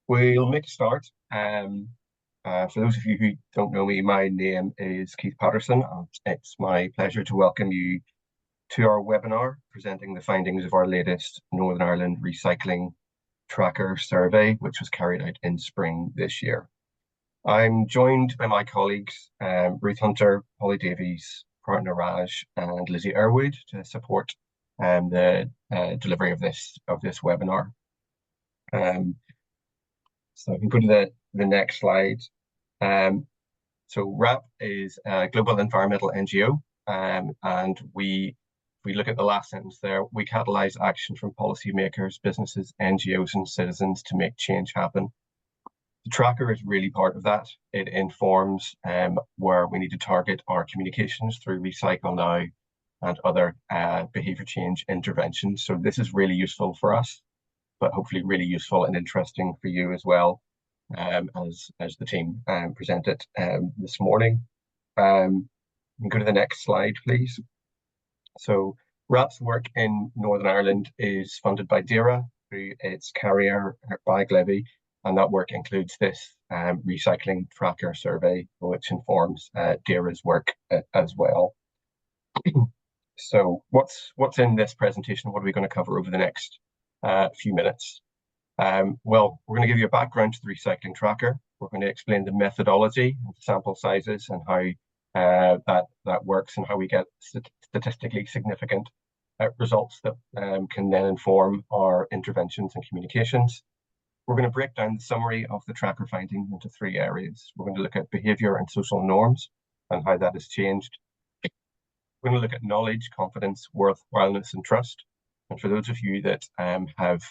We'll make a start. For those of you who don't know me, my name is Keith Patterson, and it's my pleasure to welcome you to our webinar presenting the findings of our latest Northern Ireland Recycling Tracker survey, which was carried out in spring this year. I'm joined by my colleagues, Ruth Hunter, Polly Davies, Partner Raj, and Lizzie Erwood to support the delivery of this webinar. So I can go to the next slide. So RAP is a global environmental NGO, and we look at the last sentence there, we catalyse action from policymakers, businesses, NGOs and citizens to make change happen. The tracker is really part of that. It informs where we need to target our communications through Recycle Now and other behaviour change interventions. So this is really useful for us, but hopefully really useful and interesting for you as well, as the team presented this morning. You can go to the next slide, please. So RAP's work in Northern Ireland is funded by DAERA through its carrier bag levy, and that work includes this recycling tracker survey, which informs DAERA's work as well. So what's in this presentation? What are we going to cover over the next few minutes? Well, we're going to give you a background to the recycling tracker. We're going to explain the methodology and sample sizes and how that works and how we get statistically significant results that can then inform our interventions and communications. We're going to break down the summary of the tracker findings into three areas. We're going to look at behaviour and social norms and how that has changed. We're going to look at knowledge, confidence, worthwhileness and trust. And for those of you that have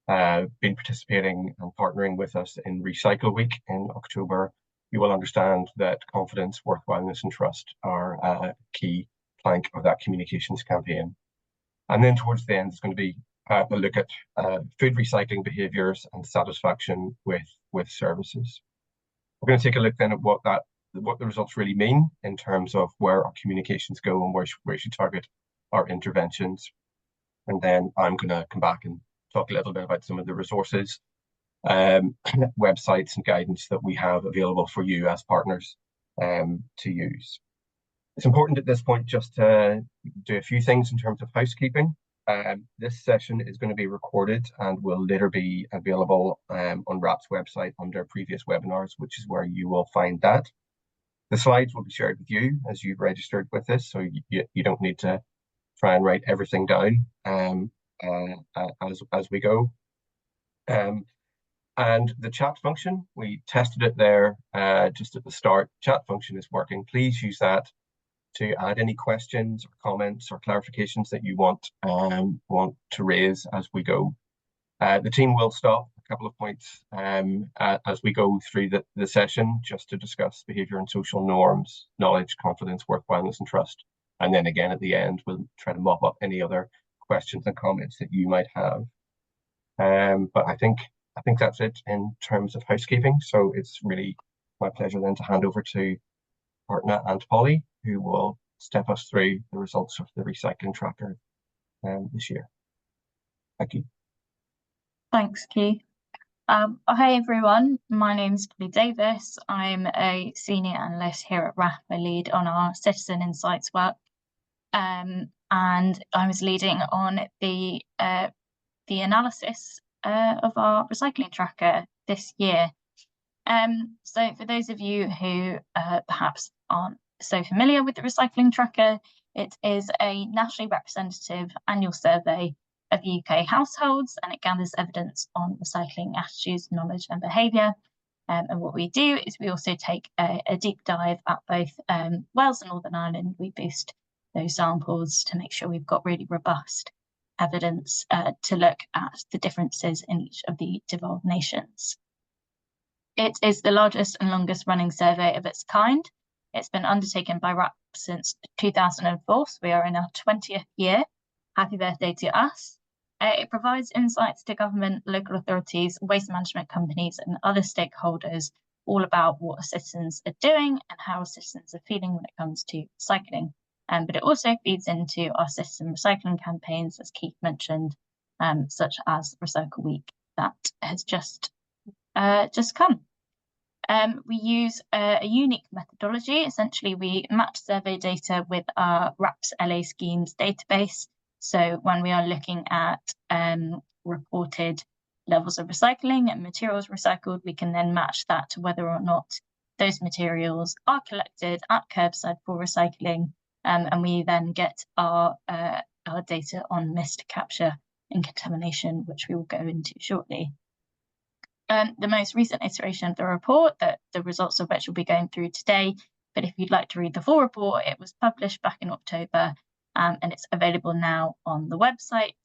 been participating and partnering with us in Recycle Week in October, you will understand that confidence, worthwhileness and trust are a key plank of that communications campaign. And then towards the end, it's going to be a look at food recycling behaviours and satisfaction with services. We're going to take a look then at what the results really mean in terms of where our communications go and where we should target our interventions. And then I'm going to come back and talk a little bit about some of the resources, websites and guidance that we have available for you as partners to use. It's important at this point just to do a few things in terms of housekeeping. This session is going to be recorded and will later be available on RAP's website under previous webinars, which is where you will find that. The slides will be shared with you as you've registered with this, so you don't need to try and write everything down as we go. And the chat function, we tested it there just at the start. Chat function is working. Please use that to add any questions or comments or clarifications that you want to raise as we go. The team will stop a couple of points as we go through the session just to discuss behaviour and social norms, knowledge, confidence, worthwhileness and trust. And then again at the end, we'll try to mop up any other questions and comments that you might have. But I think that's it in terms of housekeeping. So it's really my pleasure then to hand over to Partner and Polly, who will step us through the results of the recycling tracker this year. Thank you. Thanks, Keith. Hi everyone, my name is Polly Davis. I'm a senior analyst here at RAP. I lead on our citizen insights work, and I was leading on the analysis of our recycling tracker this year. So for those of you who perhaps aren't so familiar with the recycling tracker, it is a nationally representative annual survey of UK households, and it gathers evidence on recycling attitudes, knowledge and behaviour. And what we do is we also take a deep dive at both Wales and Northern Ireland. We boost those samples to make sure we've got really robust evidence to look at the differences in each of the devolved nations. It is the largest and longest running survey of its kind. It's been undertaken by RAP since 2004, so we are in our 20th year. Happy birthday to us. It provides insights to government, local authorities, waste management companies and other stakeholders all about what citizens are doing and how citizens are feeling when it comes to recycling. But it also feeds into our citizen recycling campaigns, as Keith mentioned, such as Recycle Week, that has just just come. We use a unique methodology. Essentially, we match survey data with our RAPS LA schemes database. So when we are looking at reported levels of recycling and materials recycled, we can then match that to whether or not those materials are collected at curbside for recycling. And we then get our data on mist capture and contamination, which we will go into shortly. The most recent iteration of the report, that the results of which we'll be going through today, but if you'd like to read the full report, it was published back in October, and it's available now on the website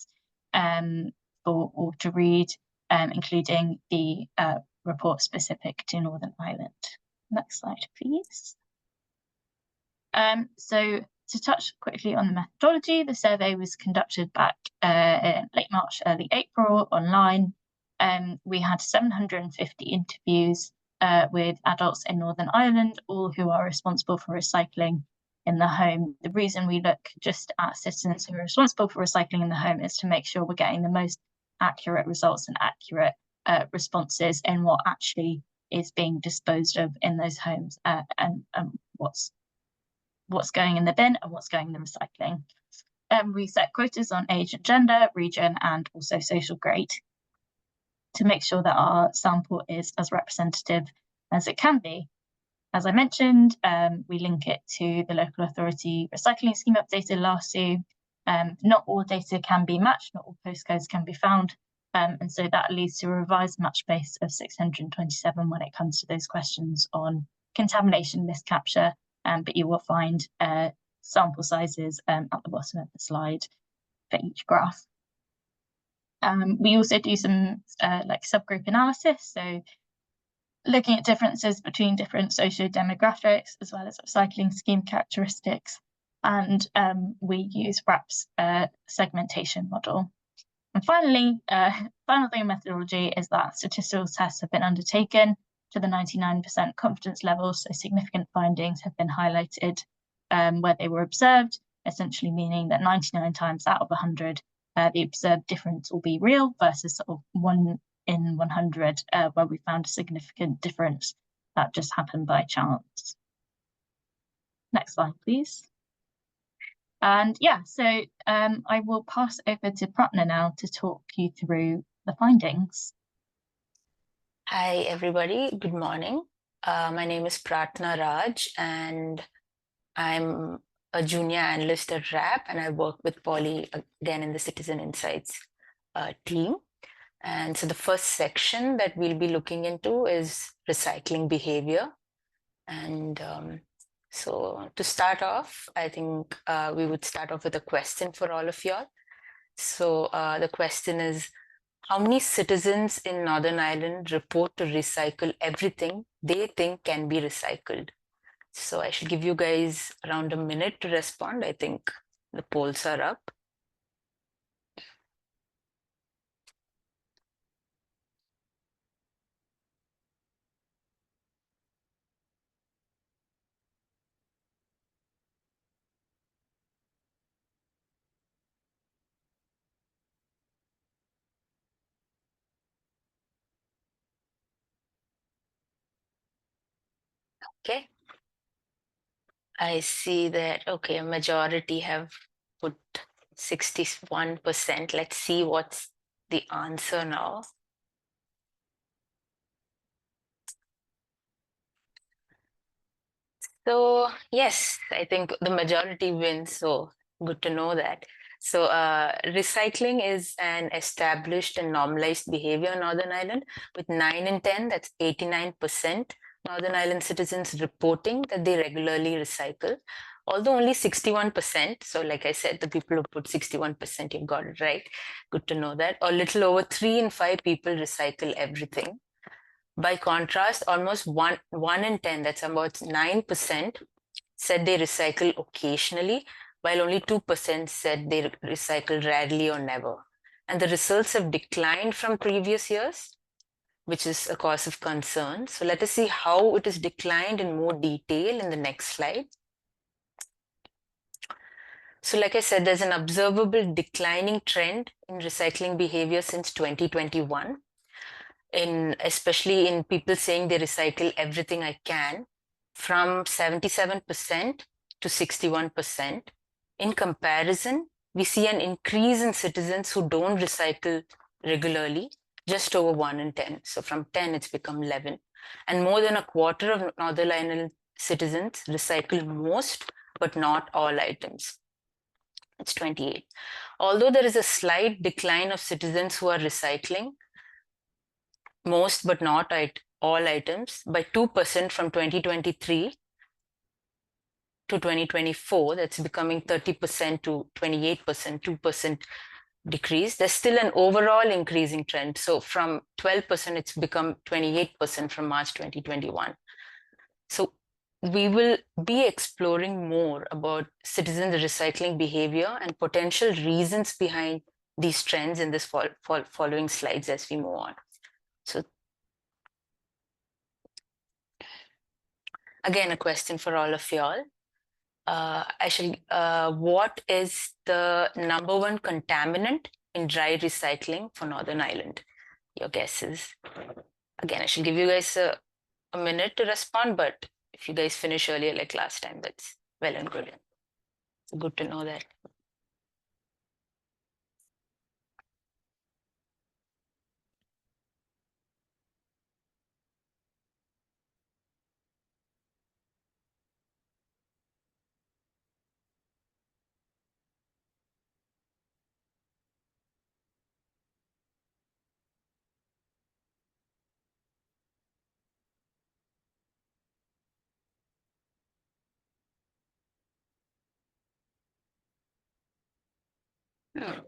for all to read, including the report specific to Northern Ireland. Next slide, please. So to touch quickly on the methodology, the survey was conducted back in late March, early April online. We had 750 interviews with adults in Northern Ireland, all who are responsible for recycling in the home. The reason we look just at citizens who are responsible for recycling in the home is to make sure we're getting the most accurate results and accurate responses in what actually is being disposed of in those homes, and what's going in the bin and what's going in the recycling. We set quotas on age and gender, region, and also social grade to make sure that our sample is as representative as it can be. As I mentioned, we link it to the local authority recycling scheme updated LASU. Not all data can be matched, not all postcodes can be found, and so that leads to a revised match base of 627 when it comes to those questions on contamination mist capture, but you will find sample sizes at the bottom of the slide for each graph. We also do some like subgroup analysis, so looking at differences between different socio-demographics as well as recycling scheme characteristics, and we use RAP's segmentation model. And finally, final thing in methodology is that statistical tests have been undertaken to the 99% confidence level, so significant findings have been highlighted where they were observed, essentially meaning that 99 times out of 100 the observed difference will be real versus sort of 1 in 100 where we found a significant difference that just happened by chance. Next slide, please. And yeah, so I will pass over to Pratna now to talk you through the findings. Hi, everybody. Good morning. My name is Pratna Raj, and I'm a junior analyst at RAP, and I work with Polly again in the Citizen Insights team. And so the first section that we'll be looking into is recycling behavior. And so to start off, I think we would start off with a question for all of y'all. So the question is, how many citizens in Northern Ireland report to recycle everything they think can be recycled? So I should give you guys around a minute to respond. I think the polls are up. Okay. I see that, okay, a majority have put 61%. Let's see what's the answer now. So yes, I think the majority wins, so good to know that. So recycling is an established and normalized behavior in Northern Ireland, with 9 in 10, that's 89%, Northern Ireland citizens reporting that they regularly recycle, although only 61%. So like I said, the people who put 61%, you've got it right. Good to know that. A little over 3 in 5 people recycle everything. By contrast, almost one in 10, that's about 9%, said they recycle occasionally, while only 2% said they recycle rarely or never. And the results have declined from previous years, which is a cause of concern. So let us see how it has declined in more detail in the next slide. So like I said, there's an observable declining trend in recycling behavior since 2021. especially in people saying they recycle everything I can, from 77% to 61%. In comparison, we see an increase in citizens who don't recycle regularly, just over 1 in 10. So from 10, it's become 11. And more than a quarter of Northern Ireland citizens recycle most, but not all items. It's 28. Although there is a slight decline of citizens who are recycling most, but not all items, by 2% from 2023 to 2024, that's becoming 30% to 28%, 2% decrease. There's still an overall increasing trend. So from 12%, it's become 28% from March 2021. So we will be exploring more about citizen recycling behavior and potential reasons behind these trends in this following slides as we move on. So again, a question for all of y'all. What is the #1 contaminant in dry recycling for Northern Ireland? Your guesses. Again, I should give you guys a minute to respond, but if you guys finish earlier like last time, that's well and good. It's good to know that.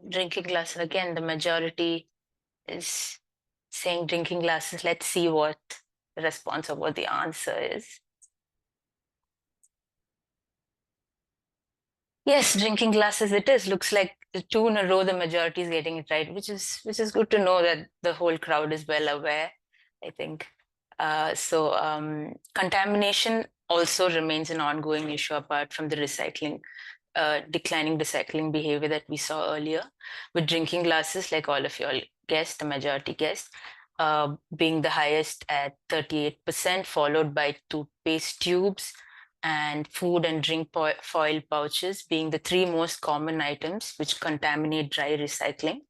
Drinking glasses, again, the majority is saying drinking glasses. Let's see what the response or what the answer is. Yes, drinking glasses it is. Looks like 2 in a row the majority is getting it right, which is good to know that the whole crowd is well aware, I think. Contamination also remains an ongoing issue apart from the declining recycling behavior that we saw earlier. With drinking glasses, like all of you all guessed, the majority guessed, being the highest at 38%, followed by toothpaste tubes and food and drink foil pouches being the 3 most common items which contaminate dry recycling.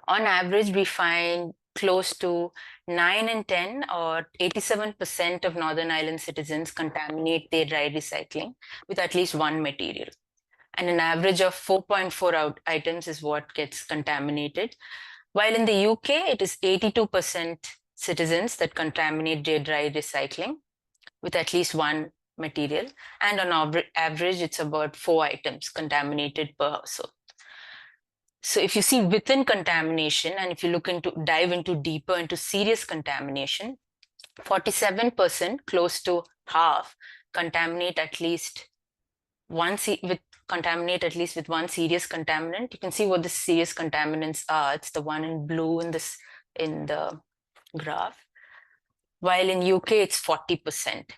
On average, we find close to 9 in 10 or 87% of Northern Ireland citizens contaminate their dry recycling with at least one material. And an average of 4.4 items is what gets contaminated. While in the UK, it is 82% citizens that contaminate their dry recycling with at least one material. And on average, it's about 4 items contaminated per household. So if you see within contamination, and if you dive into deeper into serious contamination, 47%, close to half, contaminate at least with one serious contaminant. You can see what the serious contaminants are. It's the one in blue in the graph. While in UK, it's 40%.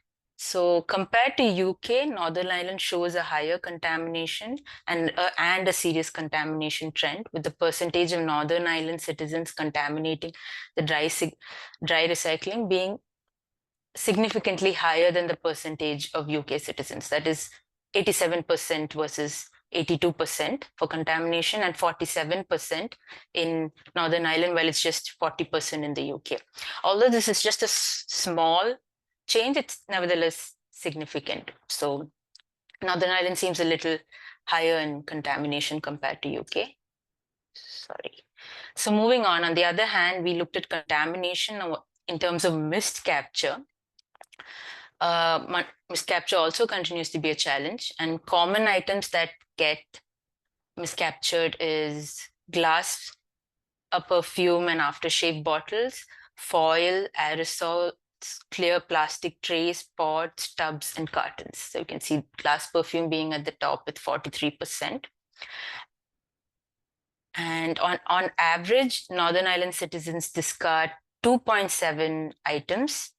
So compared to UK, Northern Ireland shows a higher contamination and a serious contamination trend, with the percentage of Northern Ireland citizens contaminating the dry recycling being significantly higher than the percentage of UK citizens. That is 87% versus 82% for contamination and 47% in Northern Ireland, while it's just 40% in the UK. Although this is just a small change, it's nevertheless significant. So Northern Ireland seems a little higher in contamination compared to UK. Sorry. So moving on the other hand, we looked at contamination in terms of mist capture. Mist capture also continues to be a challenge, and common items that get miscaptured is glass, a perfume and aftershave bottles, foil, aerosols, clear plastic trays, pots, tubs, and cartons. So you can see glass perfume being at the top with 43%. And on average, Northern Ireland citizens discard 2.7 items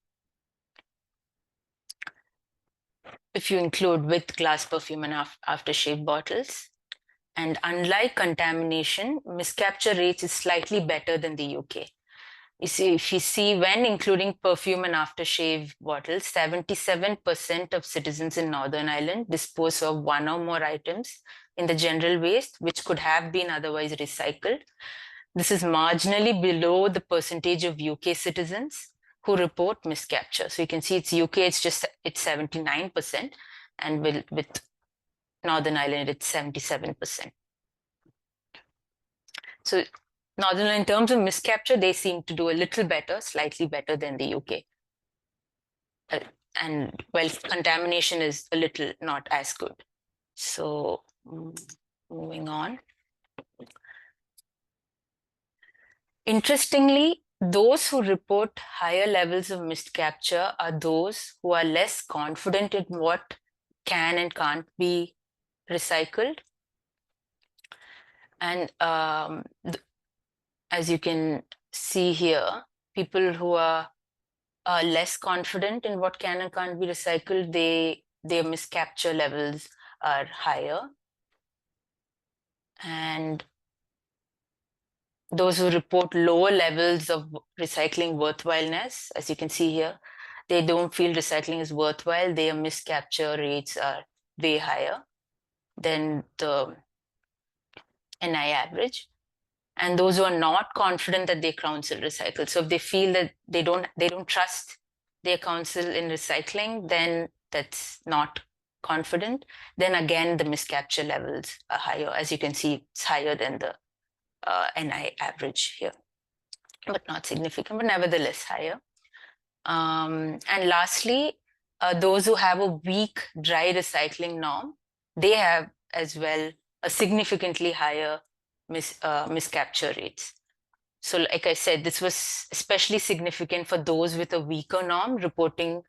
if you include with glass perfume and aftershave bottles. And unlike contamination, miscapture rates is slightly better than the UK, You see, if you see, when including perfume and aftershave bottles, 77% of citizens in Northern Ireland dispose of one or more items in the general waste, which could have been otherwise recycled. This is marginally below the percentage of UK citizens who report miscapture. So you can see it's UK, it's 79%, and with Northern Ireland, it's 77%. So Northern Ireland, in terms of miscapture, they seem to do a little better, slightly better than the UK. And well, contamination is a little not as good. So moving on. Interestingly, those who report higher levels of miscapture are those who are less confident in what can and can't be recycled. And as you can see here, people who are less confident in what can and can't be recycled, their miscapture levels are higher. And those who report lower levels of recycling worthwhileness, as you can see here, they don't feel recycling is worthwhile. Their miscapture rates are way higher than the NI average. And those who are not confident that their council recycle. So if they feel that they don't trust their council in recycling, then that's not confident. Then again, the miscapture levels are higher. As you can see, it's higher than the NI average here, but not significant, but nevertheless higher. And lastly, those who have a weak dry recycling norm, they have as well a significantly higher miscapture rates. So like I said, this was especially significant for those with a weaker norm reporting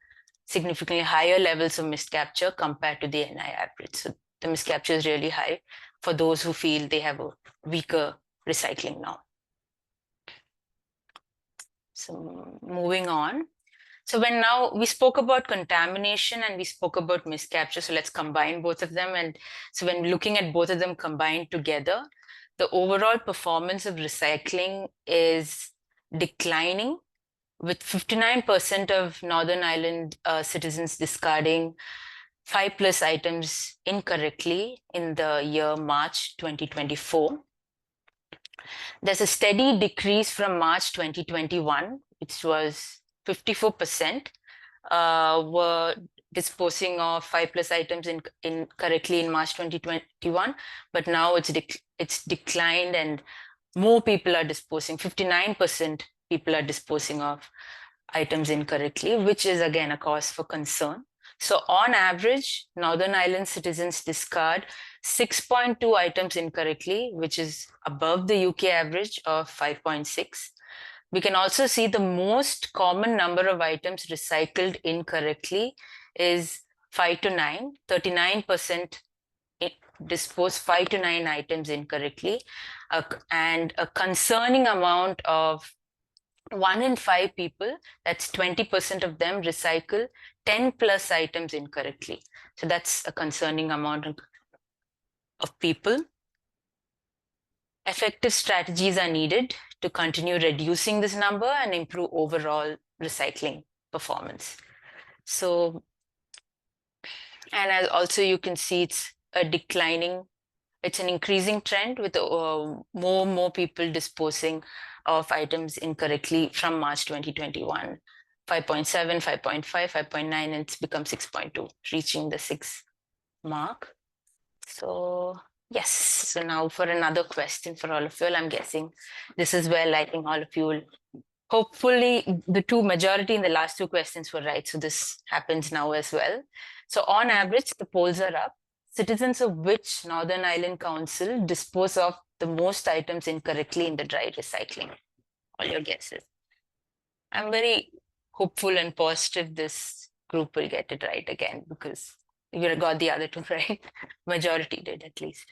significantly higher levels of miscapture compared to the NI average. So the miscapture is really high for those who feel they have a weaker recycling norm. So moving on. So when now we spoke about contamination and we spoke about miscapture, so let's combine both of them. And so when looking at both of them combined together, the overall performance of recycling is declining, with 59% of Northern Ireland citizens discarding 5+ items incorrectly in the year March 2024. There's a steady decrease from March 2021, which was 54% were disposing of 5+ items incorrectly in March 2021, but now it's declined and more people are disposing. 59% people are disposing of items incorrectly, which is again a cause for concern. So on average, Northern Ireland citizens discard 6.2 items incorrectly, which is above the UK average of 5.6. We can also see the most common number of items recycled incorrectly is 5 to 9. 39% dispose 5 to 9 items incorrectly, and a concerning amount of 1 in 5 people, that's 20% of them, recycle 10+ items incorrectly. So that's a concerning amount of people. Effective strategies are needed to continue reducing this number and improve overall recycling performance. So, and as also you can see, it's an increasing trend with more people disposing of items incorrectly from March 2021. 5.7, 5.5, 5.9, and it's become 6.2, reaching the 6 mark. So yes, so now for another question for all of you. I'm guessing this is where I think all of you will, hopefully the majority in the last 2 questions were right. So this happens now as well. So on average, the polls are up. Citizens of which Northern Ireland Council dispose of the most items incorrectly in the dry recycling? All your guesses. I'm very hopeful and positive this group will get it right again, because you got the other 2 right. Majority did, at least.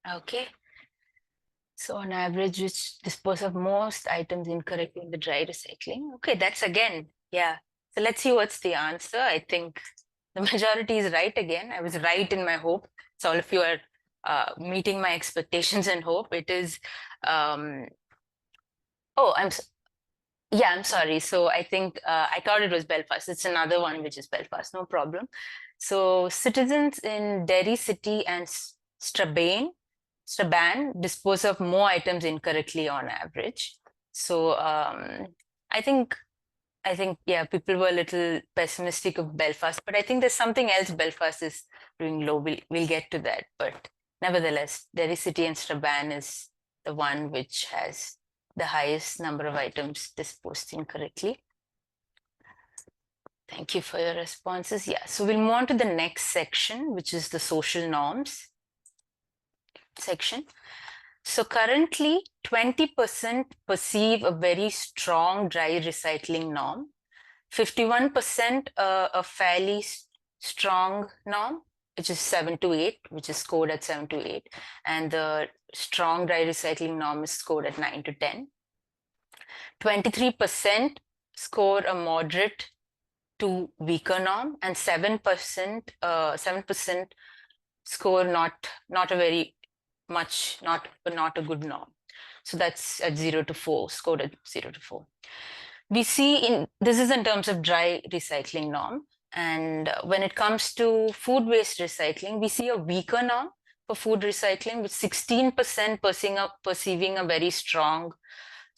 Okay. So on average, which dispose of most items incorrectly in the dry recycling. Okay, that's again, yeah. So let's see what's the answer. I think the majority is right again. I was right in my hope. So all of you are meeting my expectations and hope. It is, oh, yeah, I'm sorry. So I think I thought it was Belfast. It's another one, which is Belfast, no problem. So citizens in Derry City and Strabane dispose of more items incorrectly on average. So I think yeah, people were a little pessimistic of Belfast, but I think there's something else Belfast is doing low. We'll get to that, but nevertheless, Derry City and Strabane is the one which has the highest number of items disposed incorrectly. Thank you for your responses. Yeah, so we'll move on to the next section, which is the social norms section. So currently, 20% perceive a very strong dry recycling norm, 51% a fairly strong norm, which is 7 to 8, which is scored at 7 to 8, and the strong dry recycling norm is scored at 9 to 10. 23% score a moderate to weaker norm, and 7% score not a very much, not a good norm. So that's at 0 to 4, scored at 0 to 4. We see this is in terms of dry recycling norm. And when it comes to food waste recycling, we see a weaker norm for food recycling, with 16% perceiving a very strong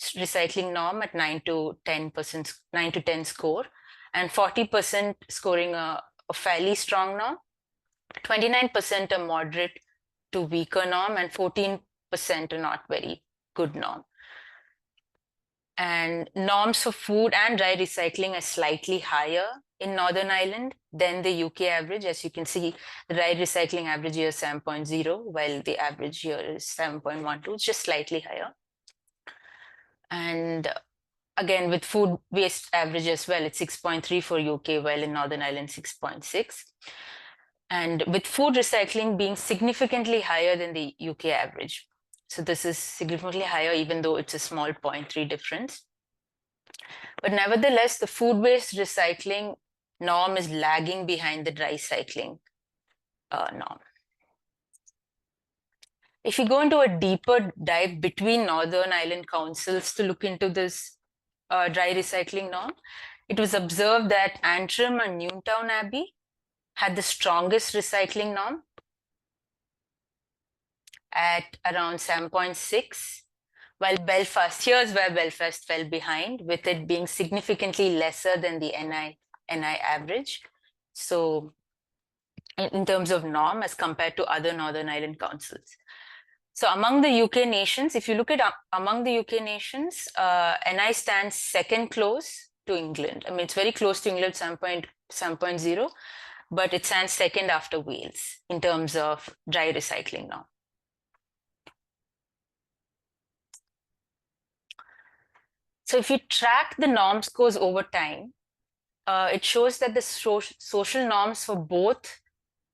recycling norm at 9 to 10%, 9 to 10 score, and 40% scoring a fairly strong norm, 29% a moderate to weaker norm, and 14% a not very good norm. And norms for food and dry recycling are slightly higher in Northern Ireland than the UK average. As you can see, the dry recycling average here is 7.0, while the average here is 7.12. It's just slightly higher. And again, with food waste average as well, it's 6.3 for UK, while in Northern Ireland, 6.6. And with food recycling being significantly higher than the UK average. So this is significantly higher, even though it's a small 0.3 difference. But nevertheless, the food waste recycling norm is lagging behind the dry recycling norm. If you go into a deeper dive between Northern Ireland councils to look into this dry recycling norm, it was observed that Antrim and Newtown Abbey had the strongest recycling norm at around 7.6, while Belfast, here's where Belfast fell behind, with it being significantly lesser than the NI average. So in terms of norm as compared to other Northern Ireland councils. So among the UK nations, if you look at among the UK nations, NI stands second close to England. I mean, it's very close to England, 7.0, but it stands second after Wales in terms of dry recycling norm. So if you track the norm scores over time, it shows that the social norms for both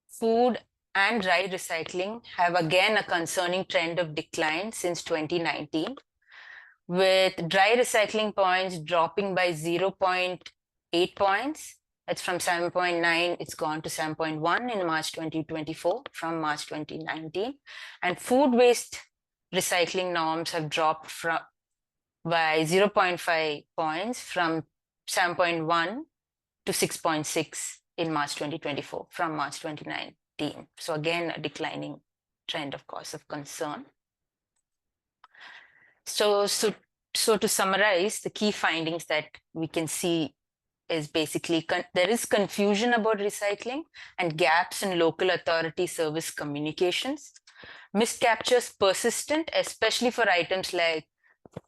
food and dry recycling have again a concerning trend of decline since 2019, with dry recycling points dropping by 0.8 points. That's from 7.9, it's gone to 7.1 in March 2024 from March 2019. And food waste recycling norms have dropped by 0.5 points from 7.1 to 6.6 in March 2024 from March 2019. So again, a declining trend, of course, of concern. So to summarize, the key findings that we can see is basically there is confusion about recycling and gaps in local authority service communications. Miscaptures persistent, especially for items like,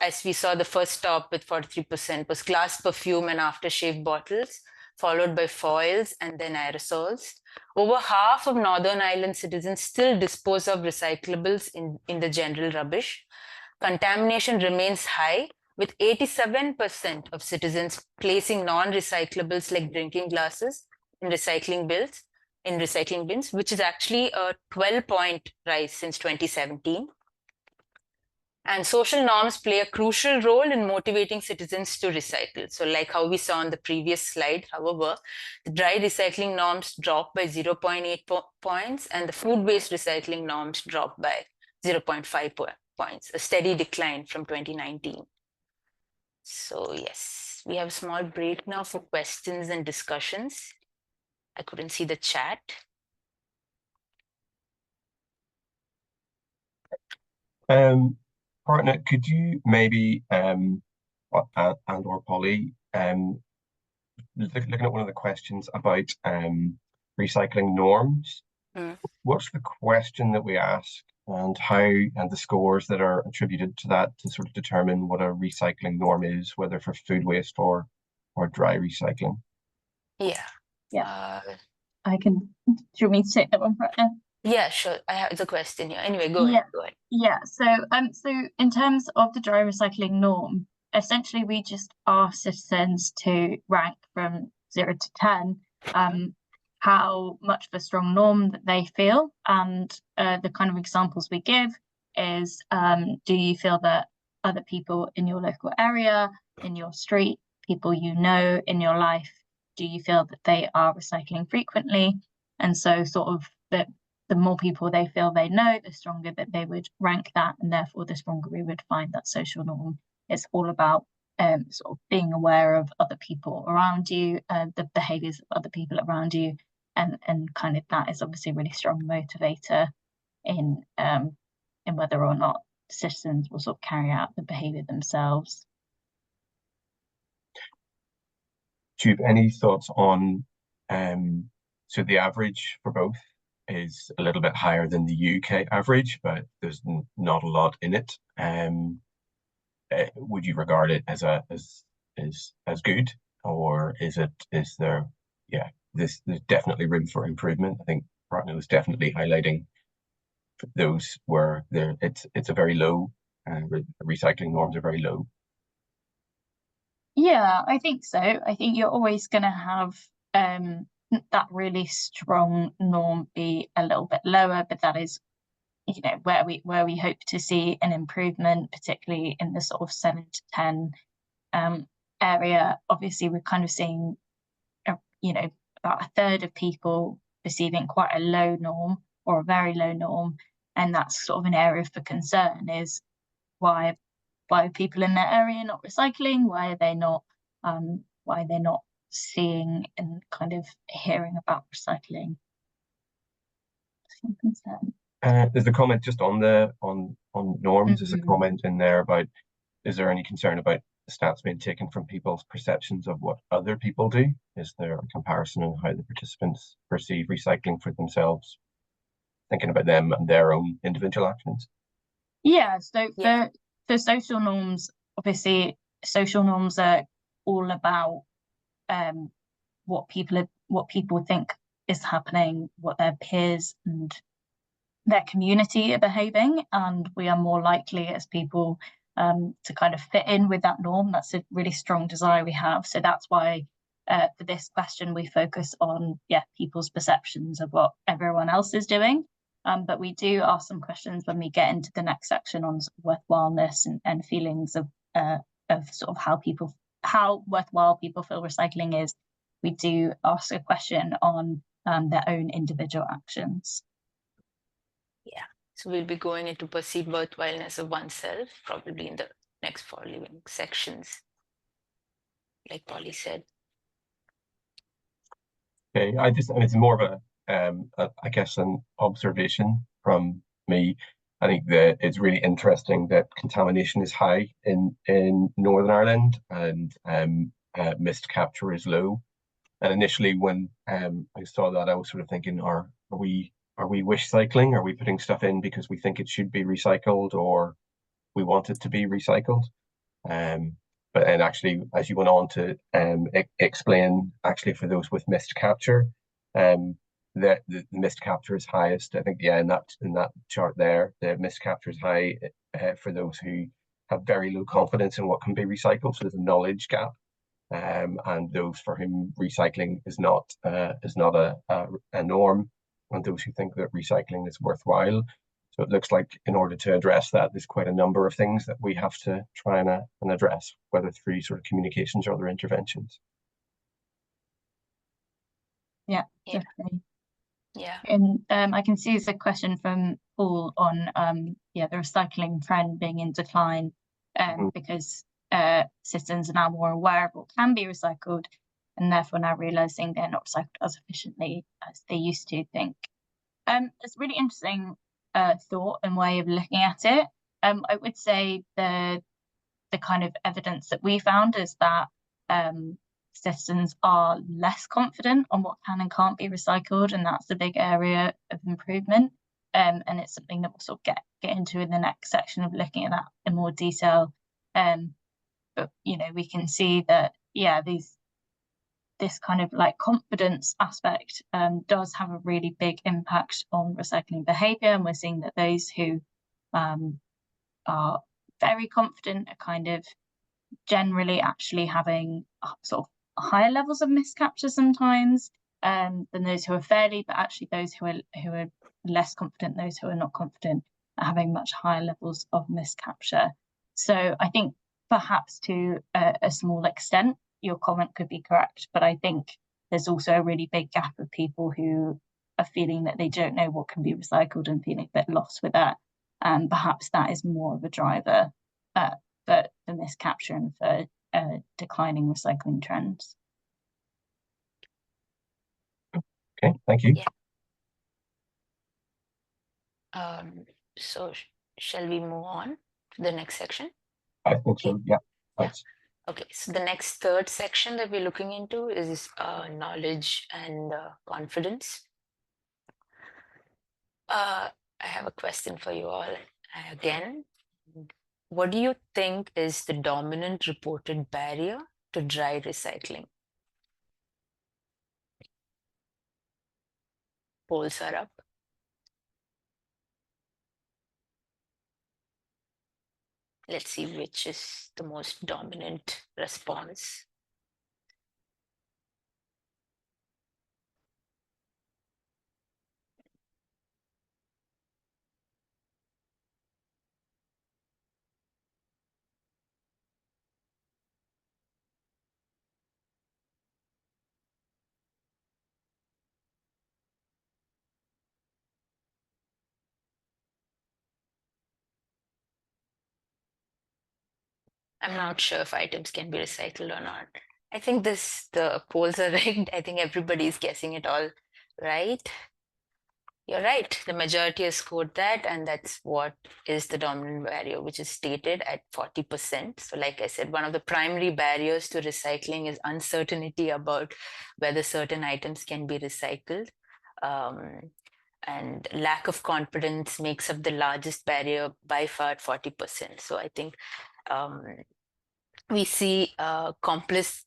as we saw the first stop with 43%, was glass perfume and aftershave bottles, followed by foils and then aerosols. Over half of Northern Ireland citizens still dispose of recyclables in the general rubbish. Contamination remains high, with 87% of citizens placing non-recyclables like drinking glasses in recycling bins, in recycling bins, which is actually a 12-point rise since 2017. And social norms play a crucial role in motivating citizens to recycle. So like how we saw on the previous slide, however, the dry recycling norms dropped by 0.8 points and the food-based recycling norms dropped by 0.5 points, a steady decline from 2019. So yes, we have a small break now for questions and discussions. I couldn't see the chat. Partner, could you maybe and or Polly looking at one of the questions about recycling norms? What's the question that we ask and how, and the scores that are attributed to that to sort of determine what a recycling norm is, whether for food waste or dry recycling? Yeah. I can. Do you want me to take that one, Partner? Yeah, sure. I have the question here. Anyway, go ahead. Yeah. So in terms of the dry recycling norm, essentially we just ask citizens to rank from 0 to 10 how much of a strong norm that they feel, and the kind of examples we give is do you feel that other people in your local area, in your street, people you know in your life, do you feel that they are recycling frequently? And so sort of the more people they feel they know, the stronger that they would rank that, and therefore the stronger we would find that social norm. It's all about sort of being aware of other people around you, the behaviours of other people around you, and kind of that is obviously a really strong motivator in whether or not citizens will sort of carry out the behaviour themselves. Do you have any thoughts on so the average for both is a little bit higher than the UK average, but there's not a lot in it. Would you regard it as good, or is there there's definitely room for improvement? I think Partner was definitely highlighting those where it's a very low, recycling norms are very low. Yeah, I think so. I think you're always going to have that really strong norm be a little bit lower, but that is, you know, where we hope to see an improvement, particularly in the sort of 7 to 10 area. Obviously, we're kind of seeing, you know, about a third of people perceiving quite a low norm or a very low norm, and that's sort of an area for concern. Is why are people in their area not recycling? Why are they not seeing and kind of hearing about recycling? Some concern. There's a comment just on norms. There's a comment in there about, is there any concern about the stats being taken from people's perceptions of what other people do? Is there a comparison on how the participants perceive recycling for themselves, thinking about them and their own individual actions? Yeah, so for social norms, obviously social norms are all about what people think is happening, what their peers and their community are behaving, and we are more likely as people to kind of fit in with that norm. That's a really strong desire we have. So that's why for this question we focus on people's perceptions of what everyone else is doing. But we do ask some questions when we get into the next section on worthwhileness and feelings of sort of how worthwhile people feel recycling is. We do ask a question on their own individual actions. Yeah, so we'll be going into perceived worthwhileness of oneself, probably in the next following sections, like Polly said. Okay, it's more of I guess an observation from me. I think that it's really interesting that contamination is high in Northern Ireland and mist capture is low. And initially, when I saw that, I was sort of thinking, are we wish cycling? Are we putting stuff in because we think it should be recycled or we want it to be recycled? But then actually, as you went on to explain, actually for those with mist capture, the mist capture is highest. I think in that chart there, the mist capture is high for those who have very low confidence in what can be recycled. So there's a knowledge gap. and those for whom recycling is not a norm, and those who think that recycling is worthwhile. So it looks like in order to address that, there's quite a number of things that we have to try and address, whether through sort of communications or other interventions. Yeah, Yeah. definitely. Yeah. And I can see there's a question from Paul on the recycling trend being in decline, because citizens are now more aware of what can be recycled, and therefore now realizing they're not recycled as efficiently as they used to think. It's a really interesting thought and way of looking at it. I would say the kind of evidence that we found is that citizens are less confident on what can and can't be recycled, and that's a big area of improvement. And it's something that we'll sort of get into in the next section of looking at that in more detail. But we can see that this kind of like confidence aspect does have a really big impact on recycling behaviour, and we're seeing that those who are very confident are kind of generally actually having sort of higher levels of miscapture sometimes than those who are fairly, but actually those who are less confident, those who are not confident, are having much higher levels of miscapture. So I think perhaps to a small extent your comment could be correct, but I think there's also a really big gap of people who are feeling that they don't know what can be recycled and feeling a bit lost with that, and perhaps that is more of a driver for miscapture and for declining recycling trends. Okay, thank you. Yeah. So shall we move on to the next section? I think so, yeah. Thanks. Okay, so the next third section that we're looking into is knowledge and confidence. I have a question for you all again. What do you think is the dominant reported barrier to dry recycling? Polls are up. Let's see which is the most dominant response. I'm not sure if items can be recycled or not. I think the polls are rigged. I think everybody's guessing it all right. You're right. The majority has scored that, and that's what is the dominant barrier, which is stated at 40%. So like I said, one of the primary barriers to recycling is uncertainty about whether certain items can be recycled. And lack of confidence makes up the largest barrier by far at 40%. So I think we see complex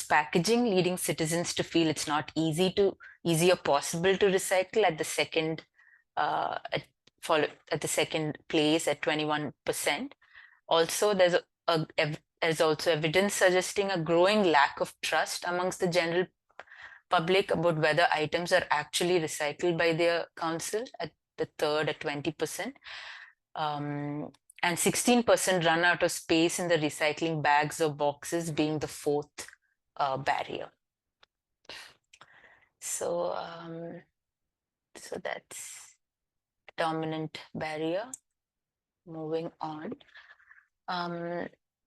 packaging leading citizens to feel it's not easy or possible to recycle at the second at the second place at 21%. Also, there's also evidence suggesting a growing lack of trust amongst the general public about whether items are actually recycled by their council at the third at 20%. And 16% run out of space in the recycling bags or boxes, being the fourth barrier. So, so that's dominant barrier. Moving on.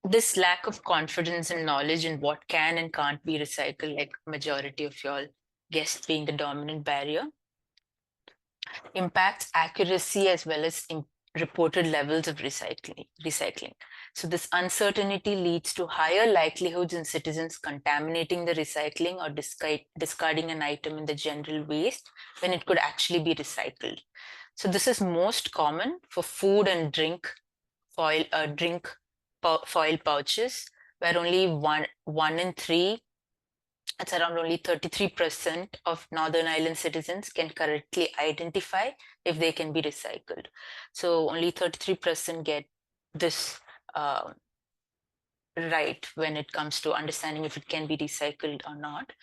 This lack of confidence and knowledge in what can and can't be recycled, like majority of y'all guessed being the dominant barrier, impacts accuracy as well as reported levels of recycling. So this uncertainty leads to higher likelihoods in citizens contaminating the recycling or discarding an item in the general waste when it could actually be recycled. So this is most common for food and drink foil pouches, where only one in three, it's around only 33% of Northern Ireland citizens can correctly identify if they can be recycled. So only 33% get this right when it comes to understanding if it can be recycled or not.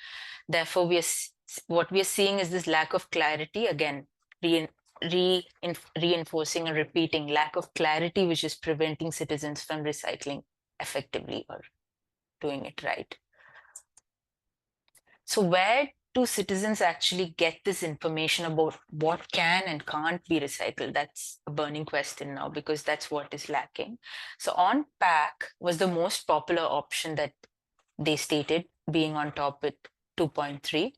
Therefore, what we are seeing is this lack of clarity, again, reinforcing and repeating lack of clarity, which is preventing citizens from recycling effectively or doing it right. So where do citizens actually get this information about what can and can't be recycled? That's a burning question now, because that's what is lacking. So on pack was the most popular option that they stated, being on top with 2.3.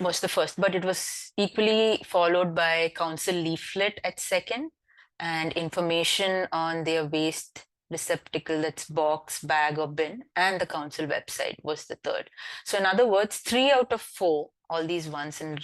Was the first, but it was equally followed by council leaflet at second, and information on their waste receptacle, that's box, bag, or bin, and the council website was the third. So in other words, 3 out of 4, all these ones in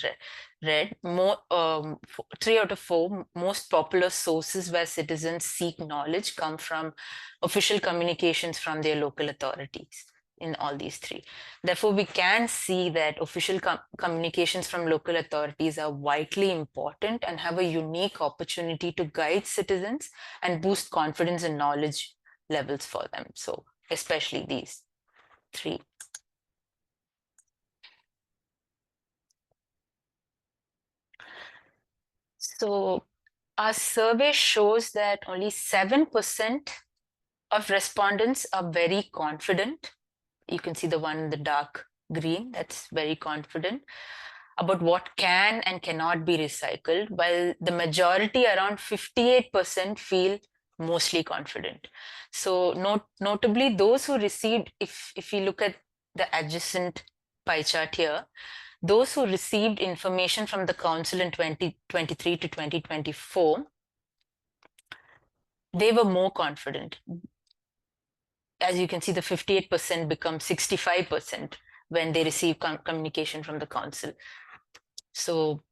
red, 3 out of 4 most popular sources where citizens seek knowledge come from official communications from their local authorities in all these 3. Therefore, we can see that official communications from local authorities are vitally important and have a unique opportunity to guide citizens and boost confidence and knowledge levels for them. So especially these 3. So our survey shows that only 7% of respondents are very confident. You can see the one in the dark green, that's very confident about what can and cannot be recycled, while the majority, around 58%, feel mostly confident. So notably, those who received, if you look at the adjacent pie chart here, those who received information from the council in 2023 to 2024, they were more confident. As you can see, the 58% becomes 65% when they receive communication from the council. So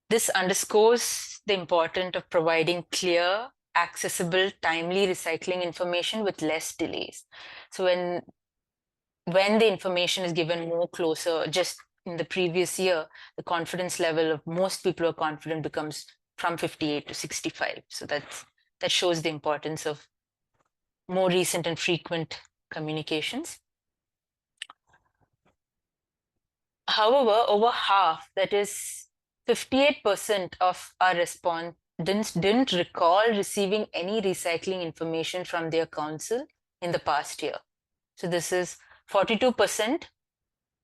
this underscores the importance of providing clear, accessible, timely recycling information with less delays. So when the information is given more closer, just in the previous year, the confidence level of most people who are confident becomes from 58 to 65. So that shows the importance of more recent and frequent communications. However, over half, that is 58% of our respondents didn't recall receiving any recycling information from their council in the past year. So this is 42%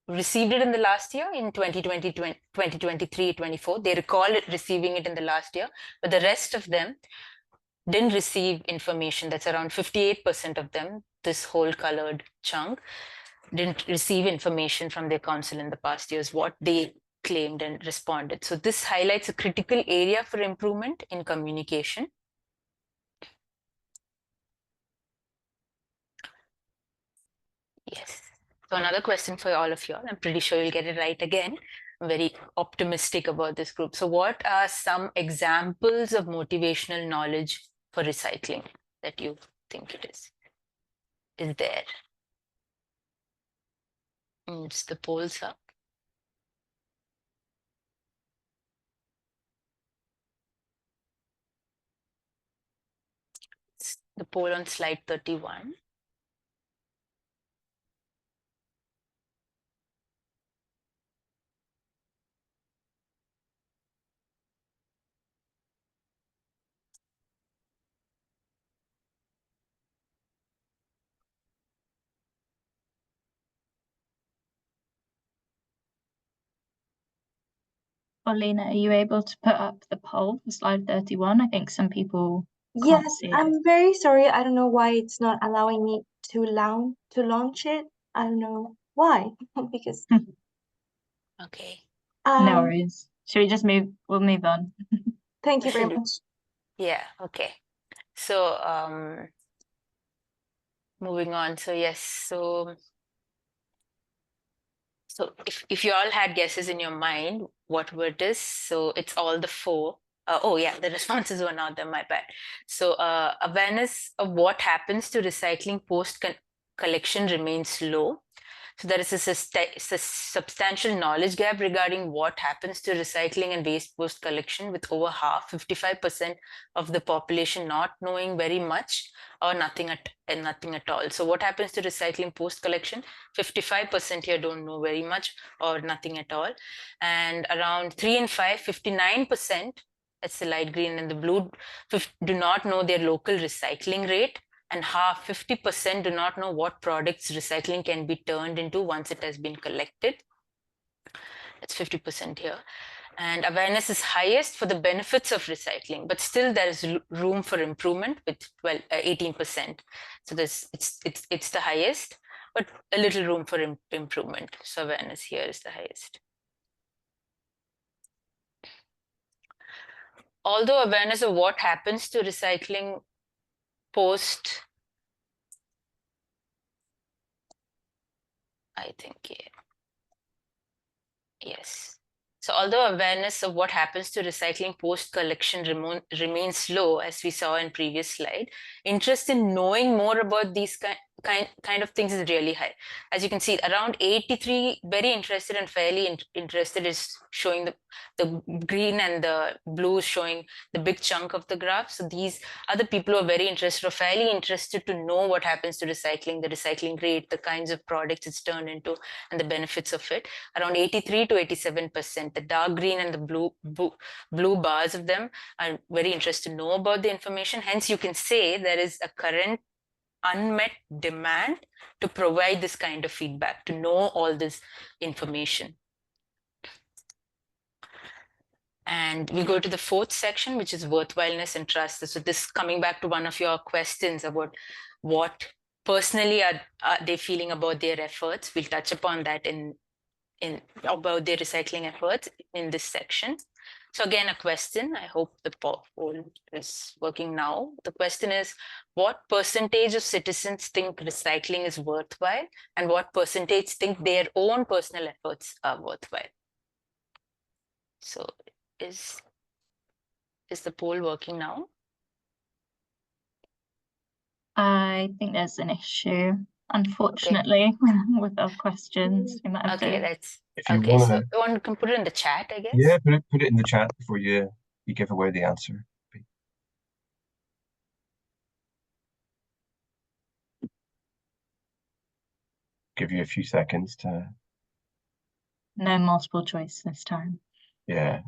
received it in the last year, in 2020, 2023, 24. They recall receiving it in the last year, but the rest of them didn't receive information. That's around 58% of them, this whole colored chunk, didn't receive information from their council in the past years, what they claimed and responded. So this highlights a critical area for improvement in communication. Yes. So another question for all of you all. I'm pretty sure you'll get it right again. I'm very optimistic about this group. So what are some examples of motivational knowledge for recycling that you think it is? Is there? It's the polls up. It's the poll on slide 31. Paulina, are you able to put up the poll for slide 31? I think some people can't Yes, see it. I'm very sorry. I don't know why it's not allowing me to launch it. I don't know why, because Okay. No um worries. Should we just move? We'll move on. thank you very Should we- much. Yeah, okay. So moving on. So yes, so if you all had guesses in your mind, what were this? So it's all the 4. Oh yeah, the responses were not there, my bad. So awareness of what happens to recycling post collection remains low. So there is a substantial knowledge gap regarding what happens to recycling and waste post collection, with over half, 55% of the population not knowing very much or nothing at all. So what happens to recycling post collection? 55% here don't know very much or nothing at all. And around 3 and 5, 59%, that's the light green and the blue, do not know their local recycling rate. And half, 50%, do not know what products recycling can be turned into once it has been collected. That's 50% here. And awareness is highest for the benefits of recycling, but still there is room for improvement with 18%. So it's the highest, but a little room for improvement. So awareness here is the highest. Although awareness of what happens to recycling post, I think, yeah. Yes. So although awareness of what happens to recycling post-collection remains low, as we saw in previous slide, interest in knowing more about these kind of things is really high. As you can see, around 83 very interested and fairly interested is showing the green, and the blue is showing the big chunk of the graph. So these are the people who are very interested or fairly interested to know what happens to recycling, the recycling rate, the kinds of products it's turned into, and the benefits of it. Around 83 to 87%. The dark green and the blue bars of them are very interested to know about the information. Hence, you can say there is a current unmet demand to provide this kind of feedback, to know all this information. And we go to the fourth section, which is worthwhileness and trust. So this, coming back to one of your questions about what personally are they feeling about their efforts. We'll touch upon that in about their recycling efforts in this section. So again, a question. I hope the poll is working now. The question is, what percentage of citizens think recycling is worthwhile, and what percentage think their own personal efforts are worthwhile? So is the poll working now? I think there's an issue, unfortunately, with our questions. We might have Okay, to... that's If you okay. wanna, So one can put it in the chat, I guess. yeah, put it in the chat before you give away the answer. Give you a few seconds to. No multiple choice this time. Yeah.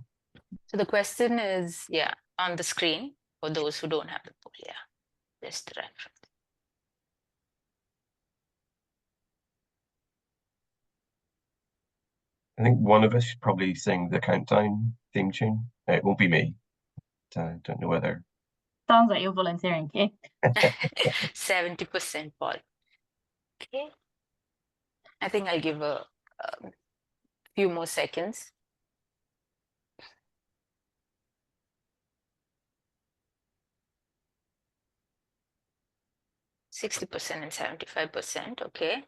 So the question is, yeah, on the screen for those who don't have the poll. Yeah, just the reference. I think one of us should probably sing the countdown theme tune. It won't be me. Don't know whether. Sounds like you're volunteering, Kate. 70%, Paul. Okay. I think I'll give a few more seconds. %60% and 75%. Okay.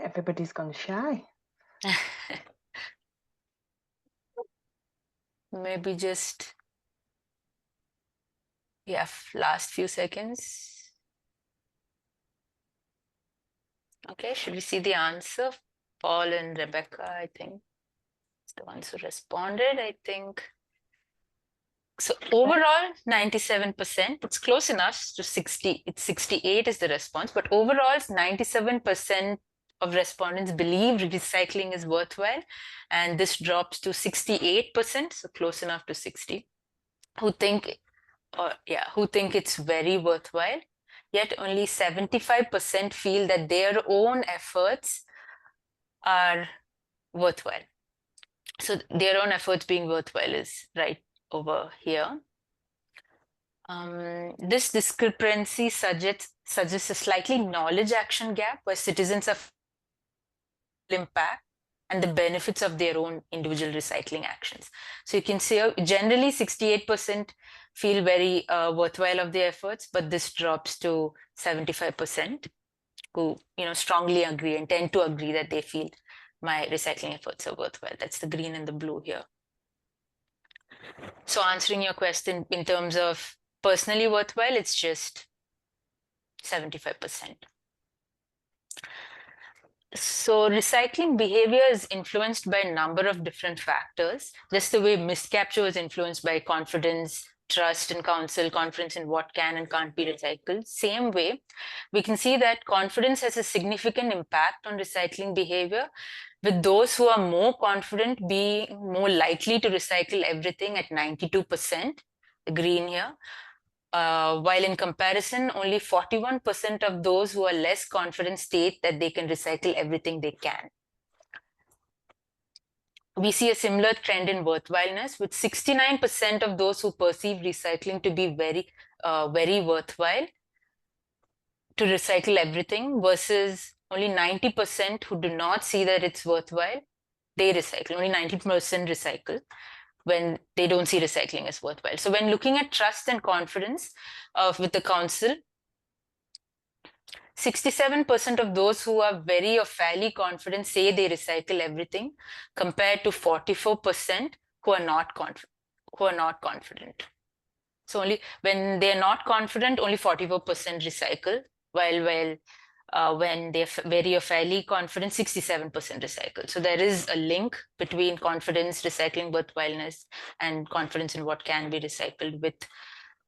Everybody's gone shy. Maybe just, yeah, last few seconds. Okay, should we see the answer? Paul and Rebecca, I think, it's the ones who responded, I think. So overall, 97%, it's close enough to 60, it's 68 is the response, but overall, 97% of respondents believe recycling is worthwhile, and this drops to 68%, so close enough to 60, who think it's very worthwhile. Yet only 75% feel that their own efforts are worthwhile. So their own efforts being worthwhile is right over here. This discrepancy suggests a slightly knowledge action gap where citizens have impact and the benefits of their own individual recycling actions. So you can see generally 68% feel very worthwhile of their efforts, but this drops to 75% who strongly agree and tend to agree that they feel my recycling efforts are worthwhile. That's the green and the blue here. So answering your question in terms of personally worthwhile, it's just 75%. So recycling behavior is influenced by a number of different factors, just the way miscapture is influenced by confidence, trust in council, confidence in what can and can't be recycled. Same way, we can see that confidence has a significant impact on recycling behavior, with those who are more confident being more likely to recycle everything at 92%, the green here, while in comparison, only 41% of those who are less confident state that they can recycle everything they can. We see a similar trend in worthwhileness, with 69% of those who perceive recycling to be very worthwhile to recycle everything, versus only 90% who do not see that it's worthwhile. They recycle, only 90% recycle when they don't see recycling as worthwhile. So when looking at trust and confidence with the council, 67% of those who are very or fairly confident say they recycle everything, compared to 44% who are not confident. So only when they're not confident, only 44% recycle, while when they're very or fairly confident, 67% recycle. So there is a link between confidence, recycling worthwhileness, and confidence in what can be recycled with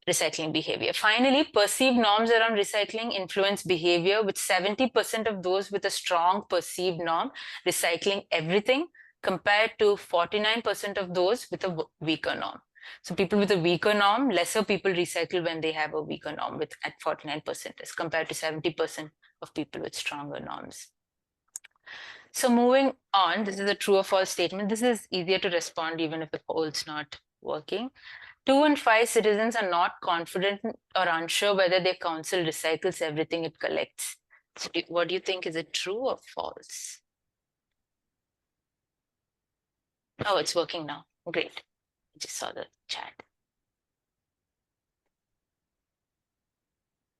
recycling behavior. Finally, perceived norms around recycling influence behavior, with 70% of those with a strong perceived norm recycling everything, compared to 49% of those with a weaker norm. So people with a weaker norm, lesser people recycle when they have a weaker norm at 49%, as compared to 70% of people with stronger norms. So moving on, this is a true or false statement. This is easier to respond even if the poll's not working. 2 in 5 citizens are not confident or unsure whether their council recycles everything it collects. So what do you think? Is it true or false? Oh, it's working now. Great. I just saw the chat.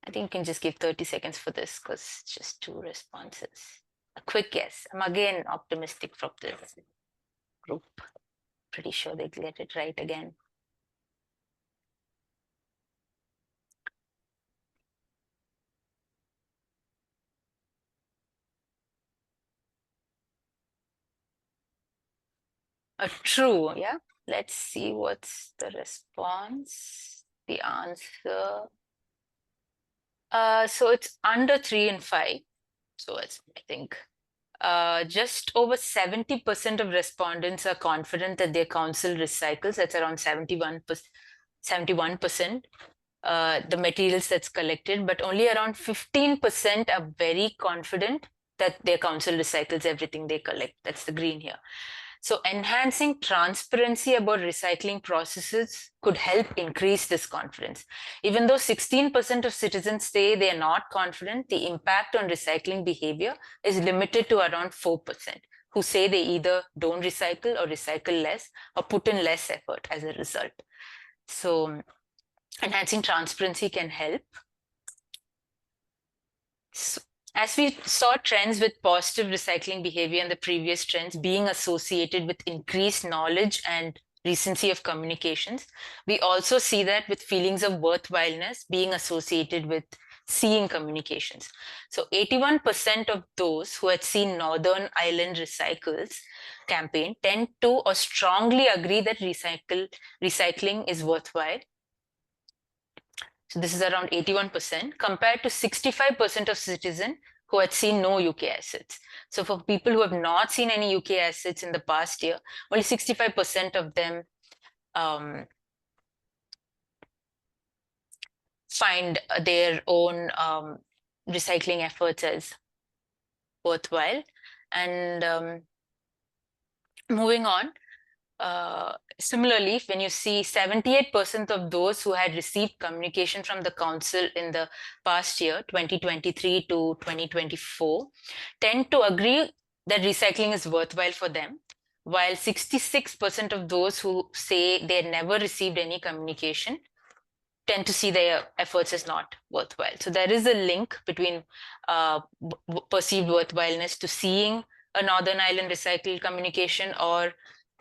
I think you can just give 30 seconds for this because it's just 2 responses. A quick guess. I'm again optimistic from this group. Pretty sure they get it right again. True, yeah. Let's see what's the response. The answer. So it's under 3 in 5. So it's, I think, just over 70% of respondents are confident that their council recycles. That's around 71%, the materials that's collected, but only around 15% are very confident that their council recycles everything they collect. That's the green here. So enhancing transparency about recycling processes could help increase this confidence. Even though 16% of citizens say they are not confident, the impact on recycling behavior is limited to around 4%, who say they either don't recycle or recycle less or put in less effort as a result. So enhancing transparency can help. So, as we saw trends with positive recycling behavior and the previous trends being associated with increased knowledge and recency of communications, we also see that with feelings of worthwhileness being associated with seeing communications. So 81% of those who had seen Northern Ireland Recycles campaign tend to or strongly agree that recycling is worthwhile. So this is around 81%, compared to 65% of citizens who had seen no UK assets. So for people who have not seen any UK assets in the past year, only 65% of them find their own recycling efforts as worthwhile. And moving on, similarly, when you see 78% of those who had received communication from the council in the past year, 2023 to 2024, tend to agree that recycling is worthwhile for them, while 66% of those who say they never received any communication tend to see their efforts as not worthwhile. So there is a link between perceived worthwhileness to seeing a Northern Ireland recycled communication or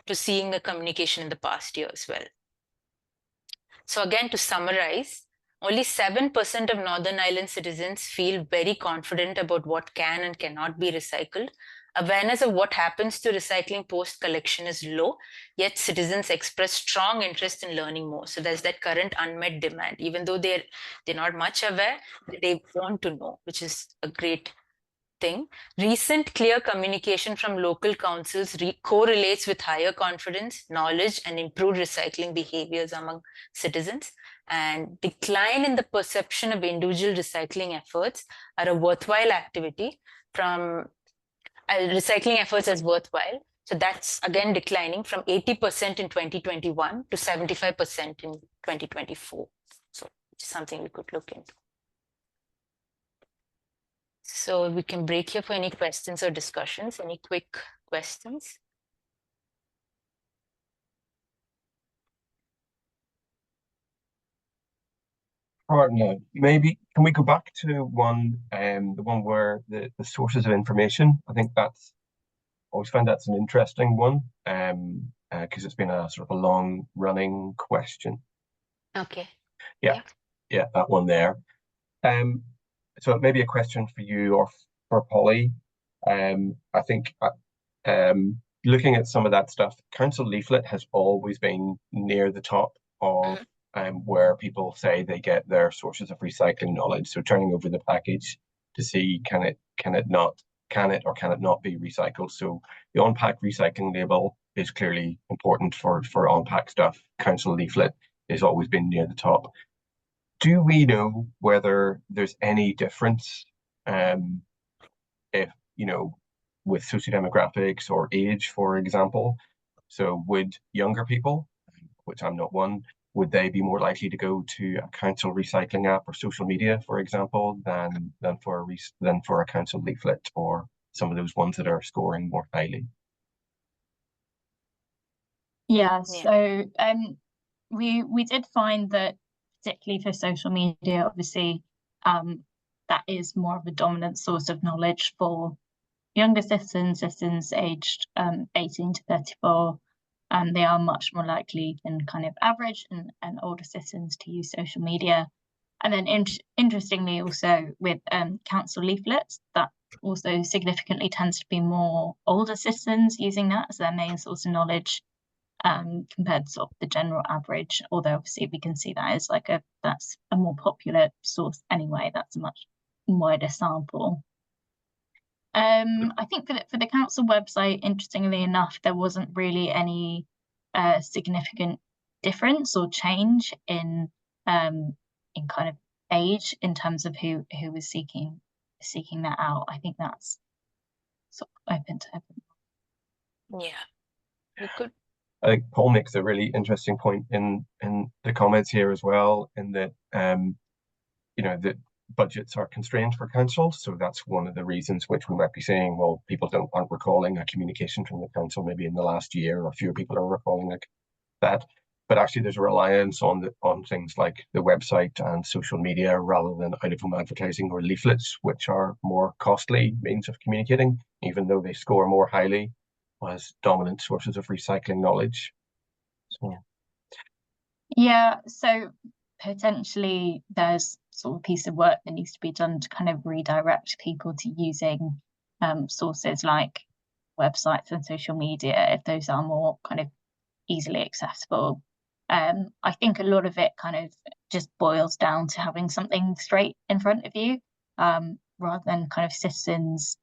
to seeing a communication in the past year as well. So again, to summarize, Only 7% of Northern Ireland citizens feel very confident about what can and cannot be recycled. Awareness of what happens to recycling post-collection is low, yet citizens express strong interest in learning more. So there's that current unmet demand. Even though they're not much aware, they want to know, which is a great thing. Recent clear communication from local councils correlates with higher confidence, knowledge, and improved recycling behaviors among citizens. And decline in the perception of individual recycling efforts are a worthwhile activity from recycling efforts as worthwhile. So that's again declining from 80% in 2021 to 75% in 2024. So it's something we could look into. So we can break here for any questions or discussions. Any quick questions? Partner, maybe can we go back to one, the one where the sources of information? I think that's always found that's an interesting one, because it's been a sort of a long running question. Okay. Yeah, that one there. So it may be a question for you or for Polly. I think looking at some of that stuff, council leaflet has always been near the top of where people say they get their sources of recycling knowledge. So turning over the package to see can it or can it not be recycled. So the on-pack recycling label is clearly important for on-pack stuff. Council leaflet has always been near the top. Do we know whether there's any difference if, with sociodemographics or age, for example? So would younger people, which I'm not one, would they be more likely to go to a council recycling app or social media, for example, than for a council leaflet or some of those ones that are scoring more highly? Yeah, so we did find that particularly for social media, obviously, that is more of a dominant source of knowledge for younger citizens aged 18 to 34. They are much more likely than kind of average and older citizens to use social media. And then interestingly, also with council leaflets, that also significantly tends to be more older citizens using that as their main source of knowledge, compared to sort of the general average. Although obviously we can see that as that's a more popular source anyway. That's a much wider sample. I think for the council website, interestingly enough, there wasn't really any significant difference or change in kind of age in terms of who was seeking that out. I think that's sort of open to everyone. Yeah, we could. I think Paul makes a really interesting point in the comments here as well, in that that budgets are constrained for council. So that's one of the reasons which we might be saying, well, people aren't recalling a communication from the council maybe in the last year, or fewer people are recalling that. But actually there's a reliance on things like the website and social media rather than out-of-home advertising or leaflets, which are more costly means of communicating, even though they score more highly as dominant sources of recycling knowledge. So yeah, so potentially there's sort of a piece of work that needs to be done to kind of redirect people to using sources like websites and social media, if those are more kind of easily accessible. I think a lot of it kind of just boils down to having something straight in front of you, rather than kind of citizens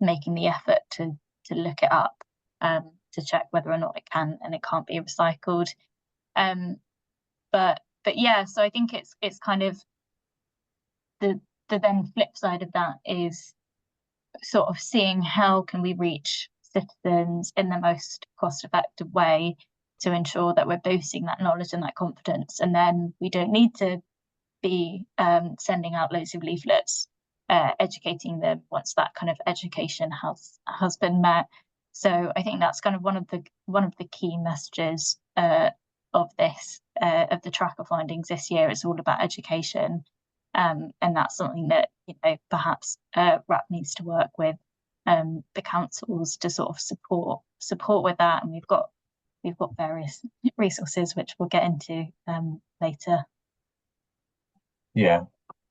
making the effort to look it up, to check whether or not it can and it can't be recycled. But yeah, so I think it's kind of the then flip side of that is sort of seeing how can we reach citizens in the most cost-effective way to ensure that we're boosting that knowledge and that confidence. And then we don't need to be sending out loads of leaflets, educating them once that kind of education has been met. So I think that's kind of one of the key messages of the tracker findings this year. It's all about education, and that's something that perhaps RAP needs to work with the councils to sort of support with that. And we've got various resources which we'll get into later. Yeah.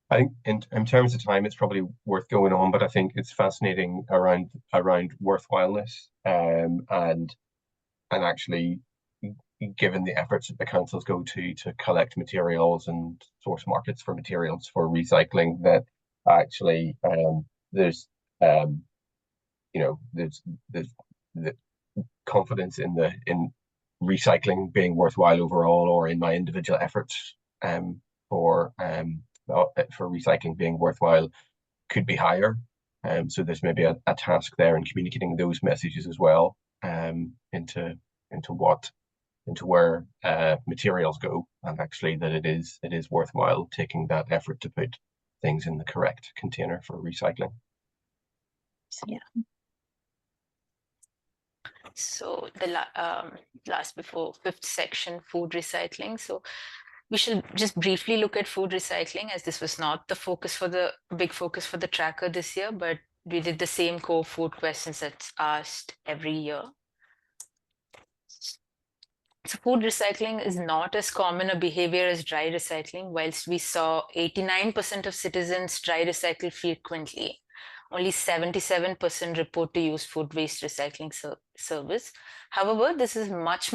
I think in terms of time, it's probably worth going on, but I think it's fascinating around worthwhileness, and actually, given the efforts that the councils go to collect materials and source markets for materials for recycling, that actually there's there's the confidence in recycling being worthwhile overall, or in my individual efforts for recycling being worthwhile, could be higher. So there's maybe a task there in communicating those messages as well, into where materials go, and actually that it is worthwhile taking that effort to put things in the correct container for recycling. Yeah. So the last before fifth section, food recycling. So we should just briefly look at food recycling, as this was not the big focus for the tracker this year, but we did the same core food questions that's asked every year. So food recycling is not as common a behavior as dry recycling. Whilst we saw 89% of citizens dry recycle frequently, only 77% report to use food waste recycling service. However, this is a much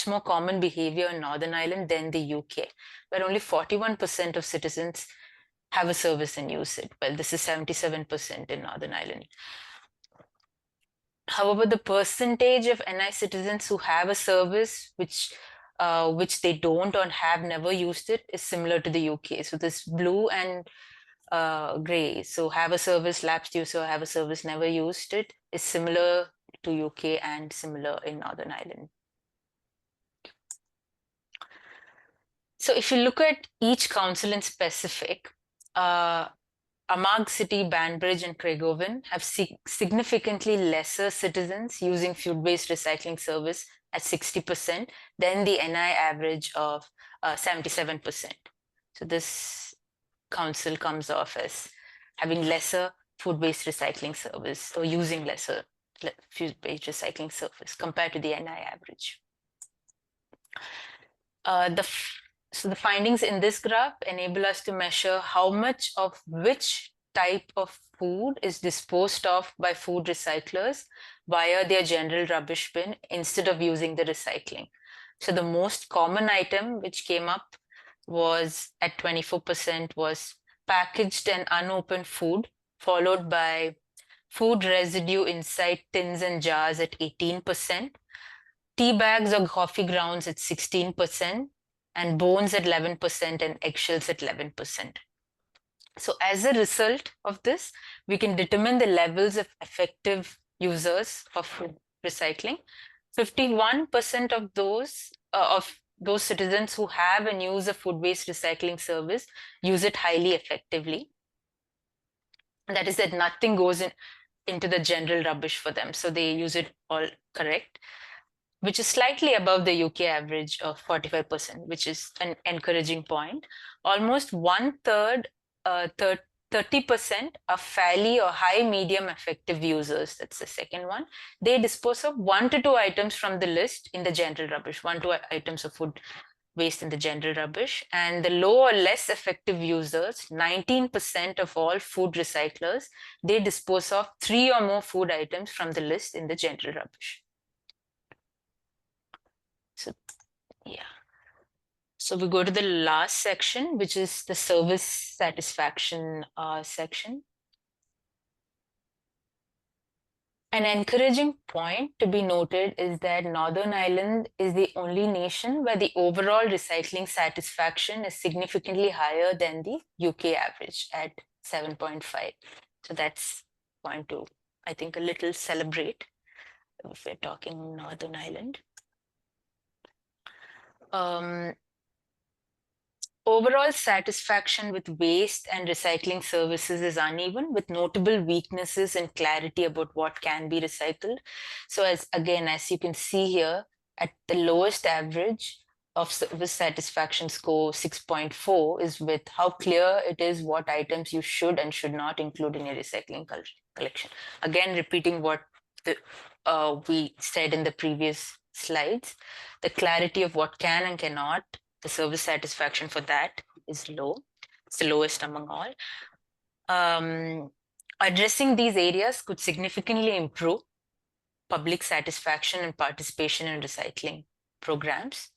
more common behavior in Northern Ireland than the UK, where only 41% of citizens have a service and use it. Well, this is 77% in Northern Ireland. However, the percentage of NI citizens who have a service which they don't or have never used it is similar to the UK. So this blue and gray, so have a service, lapsed user, have a service, never used it, is similar to UK and similar in Northern Ireland. So if you look at each council in specific, Armagh City, Banbridge and Craigavon have significantly lesser citizens using food-based recycling service at 60% than the NI average of 77%. So this council comes off as having lesser food-based recycling service, or using lesser food-based recycling service compared to the NI average. So the findings in this graph enable us to measure how much of which type of food is disposed of by food recyclers via their general rubbish bin instead of using the recycling. So the most common item which came up was at 24% was packaged and unopened food, followed by food residue inside tins and jars at 18%, tea bags or coffee grounds at 16%, and bones at 11% and eggshells at 11%. So as a result of this, we can determine the levels of effective users of food recycling. 51% of those citizens who have and use a food waste recycling service use it highly effectively. That is that nothing goes into the general rubbish for them. So they use it all correct, which is slightly above the UK average of 45%, which is an encouraging point. Almost 1/3, 30% are fairly or high medium effective users. That's the second one. They dispose of 1 to 2 items from the list in the general rubbish, 1 to 2 items of food waste in the general rubbish. And the low or less effective users, 19% of all food recyclers, they dispose of 3 or more food items from the list in the general rubbish. So, yeah. So we go to the last section, which is the service satisfaction section. An encouraging point to be noted is that Northern Ireland is the only nation where the overall recycling satisfaction is significantly higher than the UK average at 7.5. So that's point to, I think, a little celebrate if we're talking Northern Ireland. Overall satisfaction with waste and recycling services is uneven, with notable weaknesses in clarity about what can be recycled. So as you can see here, at the lowest average of service satisfaction score 6.4 is with how clear it is what items you should and should not include in your recycling collection. Again, repeating what we said in the previous slides, the clarity of what can and cannot, the service satisfaction for that is low. It's the lowest among all. Addressing these areas could significantly improve public satisfaction and participation in recycling programs.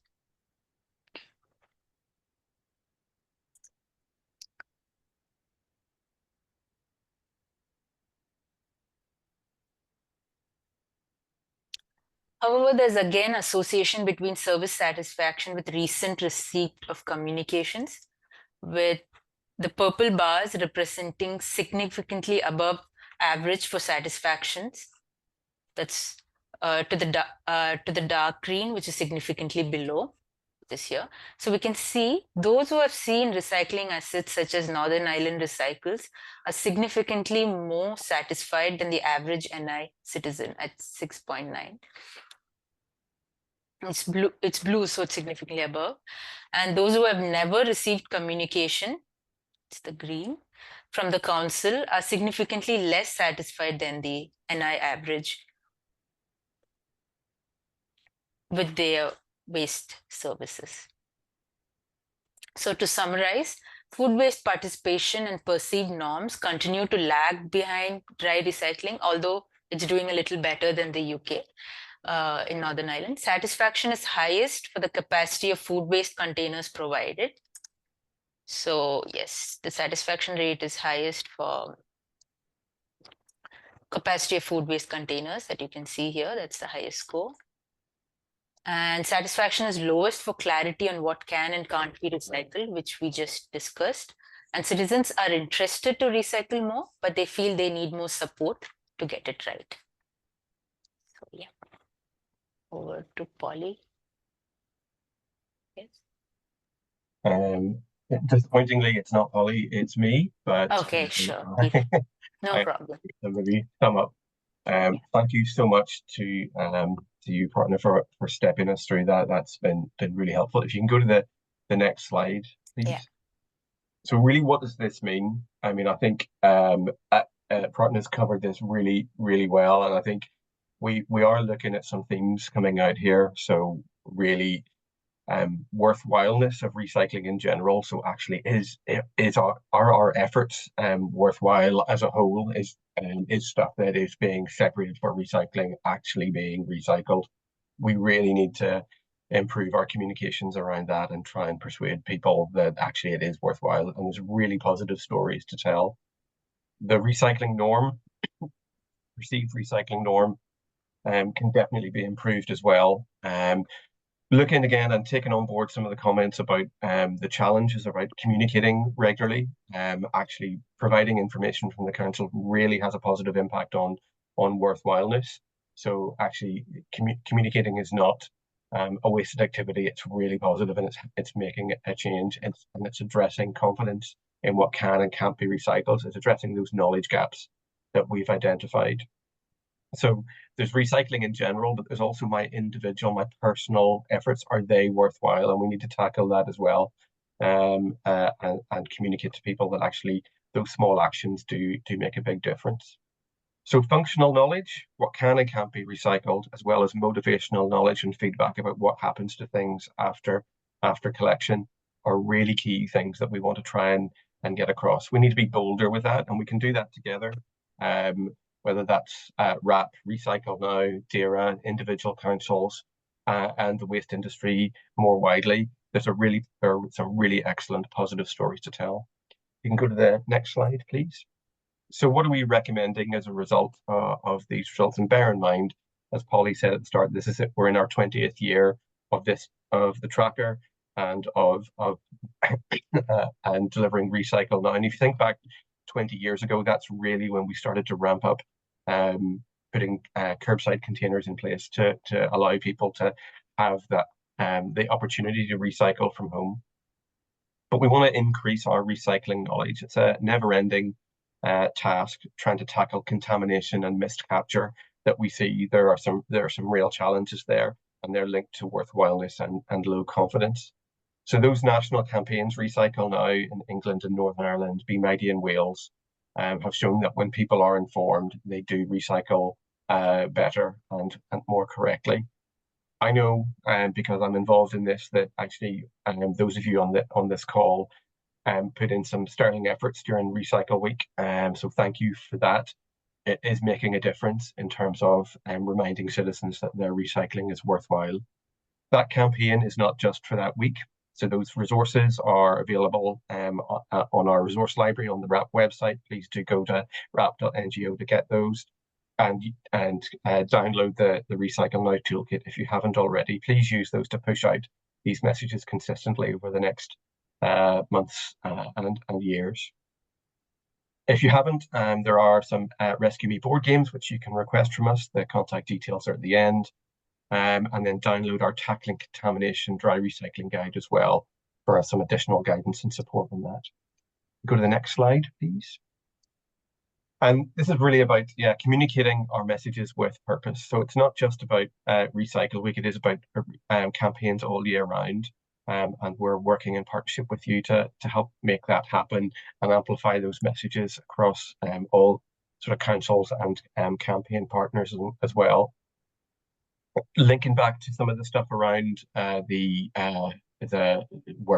However, there's again association between service satisfaction with recent receipt of communications, with the purple bars representing significantly above average for satisfactions. That's to the dark green, which is significantly below this here. So we can see those who have seen recycling assets such as Northern Ireland Recycles are significantly more satisfied than the average NI citizen at 6.9. It's blue, so it's significantly above. And those who have never received communication, it's the green, from the council are significantly less satisfied than the NI average with their waste services. So to summarize, food waste participation and perceived norms continue to lag behind dry recycling, although it's doing a little better than the UK. In Northern Ireland, satisfaction is highest for the capacity of food waste containers provided. So yes, the satisfaction rate is highest for capacity of food waste containers that you can see here. That's the highest score. And satisfaction is lowest for clarity on what can and can't be recycled, which we just discussed. And citizens are interested to recycle more, but they feel they need more support to get it right. So yeah. Over to Polly. Yes. Disappointingly, it's not Polly, it's me. But okay, sure. No problem. Maybe sum up. Thank you so much to you, partner, for stepping us through that. That's been really helpful. If you can go to the next slide, please. Yeah. So really, what does this mean? I mean, I think partners covered this really well, and I think we are looking at some themes coming out here. So really, worthwhileness of recycling in general. So actually, are our efforts worthwhile as a whole? Is stuff that is being separated for recycling actually being recycled? We really need to improve our communications around that and try and persuade people that actually it is worthwhile. And there's really positive stories to tell. The recycling norm, perceived recycling norm, can definitely be improved as well. Looking again and taking on board some of the comments about the challenges about communicating regularly, actually providing information from the council really has a positive impact on worthwhileness. So actually communicating is not a wasted activity. It's really positive, and it's making a change, and it's addressing confidence in what can and can't be recycled. It's addressing those knowledge gaps that we've identified. So there's recycling in general, but there's also my personal efforts. Are they worthwhile? And we need to tackle that as well, and communicate to people that actually those small actions do make a big difference. So functional knowledge, what can and can't be recycled, as well as motivational knowledge and feedback about what happens to things after collection, are really key things that we want to try and get across. We need to be bolder with that, and we can do that together. Whether that's RAP, Recycle Now, DERA, individual councils, and the waste industry more widely. There are some really excellent positive stories to tell. You can go to the next slide, please. So what are we recommending as a result of these results? And bear in mind, as Polly said at the start, this is it. We're in our 20th year of the tracker and of and delivering Recycle Now. And if you think back 20 years ago, that's really when we started to ramp up putting curbside containers in place to allow people to have that the opportunity to recycle from home. But we want to increase our recycling knowledge. It's a never-ending task trying to tackle contamination and mist capture that we see. There are some real challenges there, and they're linked to worthwhileness and low confidence. So those national campaigns, Recycle Now in England and Northern Ireland, Be Mighty in Wales, have shown that when people are informed, they do recycle better and more correctly. I know, because I'm involved in this, that actually those of you on this call put in some sterling efforts during Recycle Week. So thank you for that. It is making a difference in terms of reminding citizens that their recycling is worthwhile. That campaign is not just for that week. So those resources are available on our resource library on the WRAP website. Please do go to wrap.ngo to get those and download the Recycle Now toolkit if you haven't already. Please use those to push out these messages consistently over the next months and years. If you haven't, there are some Rescue Me board games which you can request from us. The contact details are at the end. And then download our Tackling Contamination Dry Recycling Guide as well for some additional guidance and support on that. Go to the next slide, please. And this is really about communicating our messages with purpose. So it's not just about Recycle Week, it is about campaigns all year round. And we're working in partnership with you to help make that happen and amplify those messages across all sort of councils and campaign partners as well. Linking back to some of the stuff around where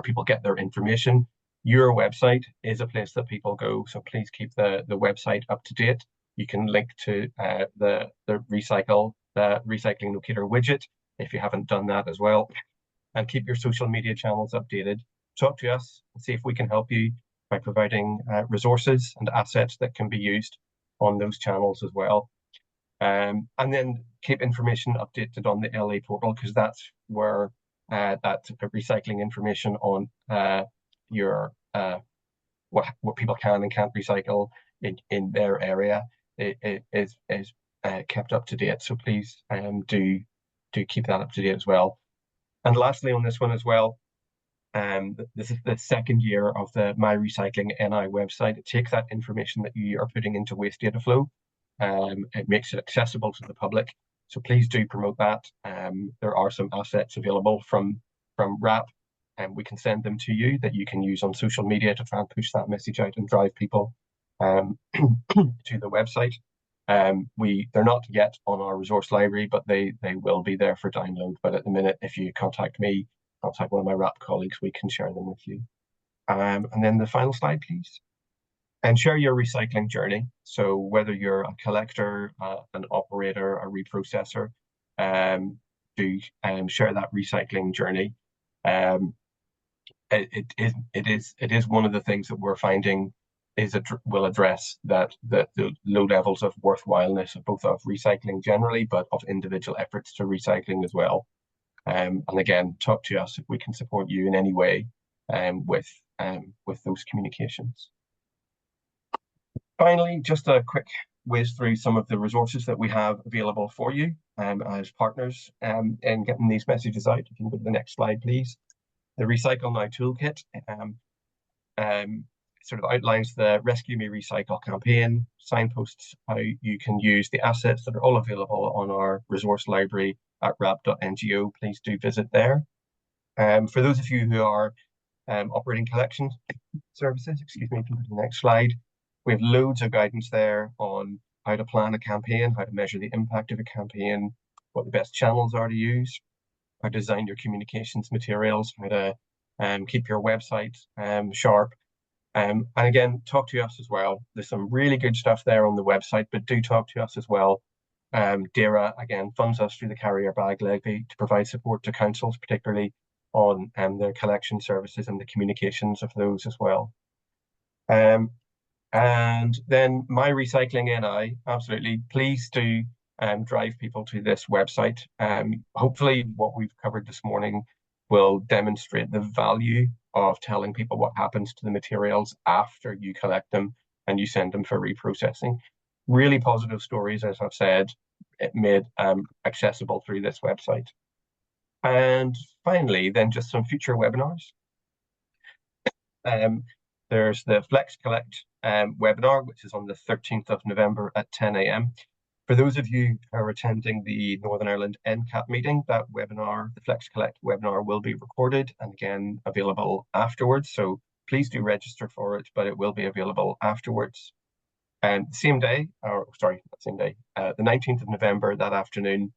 people get their information, your website is a place that people go, so please keep the website up to date. You can link to the recycling locator widget if you haven't done that as well, and keep your social media channels updated. Talk to us and see if we can help you by providing resources and assets that can be used on those channels as well. And then keep information updated on the LA portal, because that's where that recycling information on your what people can and can't recycle in their area is kept up to date. So please do keep that up to date as well. And lastly, on this one as well, this is the second year of the My Recycling NI website. It takes that information that you are putting into waste data flow. It makes it accessible to the public. So please do promote that. There are some assets available from WRAP, and we can send them to you that you can use on social media to try and push that message out and drive people to the website. They're not yet on our resource library, but they will be there for download. But at the minute, if you contact me, contact one of my WRAP colleagues, we can share them with you. And then the final slide, please. And share your recycling journey. So whether you're a collector, an operator, a reprocessor, do share that recycling journey. It is one of the things that we're finding will address the low levels of worthwhileness of both of recycling generally, but of individual efforts to recycling as well. And again, talk to us if we can support you in any way with those communications. Finally, just a quick whiz through some of the resources that we have available for you as partners in getting these messages out. If you can go to the next slide, please. The Recycle Now toolkit sort of outlines the Rescue Me Recycle campaign, signposts how you can use the assets that are all available on our resource library at wrap.ngo. Please do visit there. For those of you who are operating collection services, excuse me, if you go to the next slide, we have loads of guidance there on how to plan a campaign, how to measure the impact of a campaign, what the best channels are to use, how to design your communications materials, how to keep your website sharp. And again, talk to us as well. There's some really good stuff there on the website, but do talk to us as well. DAERA, again, funds us through the carrier bag levy to provide support to councils, particularly on their collection services and the communications of those as well. And then My Recycling NI, absolutely, please do drive people to this website. Hopefully what we've covered this morning will demonstrate the value of telling people what happens to the materials after you collect them and you send them for reprocessing. Really positive stories, as I've said, it made accessible through this website. And finally, then just some future webinars. There's the Flex Collect webinar, which is on the 13th of November at 10 AM. For those of you who are attending the Northern Ireland NCAP meeting, that webinar, the Flex Collect webinar, will be recorded and again available afterwards. So please do register for it, but it will be available afterwards. And the same day, or sorry, not same day, the 19th of November, that afternoon,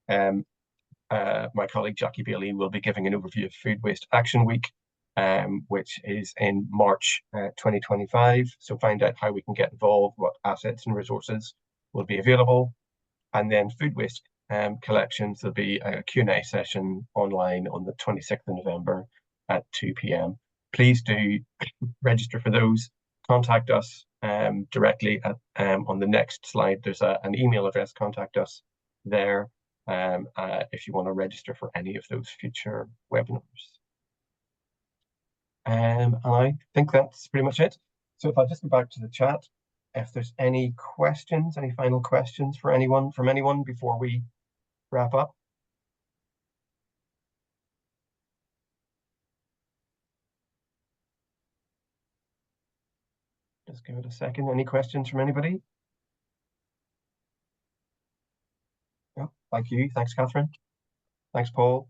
my colleague Jackie Bailey will be giving an overview of Food Waste Action Week. which is in March 2025. So find out how we can get involved, what assets and resources will be available. And then food waste collections, there'll be a Q&A session online on the 26th of November at 2 p.m. Please do register for those. Contact us directly at, on the next slide. There's an email address. Contact us there if you want to register for any of those future webinars. I think that's pretty much it. So if I just go back to the chat, if there's any questions, any final questions for anyone, from anyone before we wrap up. Just give it a second. Any questions from anybody? No, thank you. Thanks, Catherine. Thanks, Paul.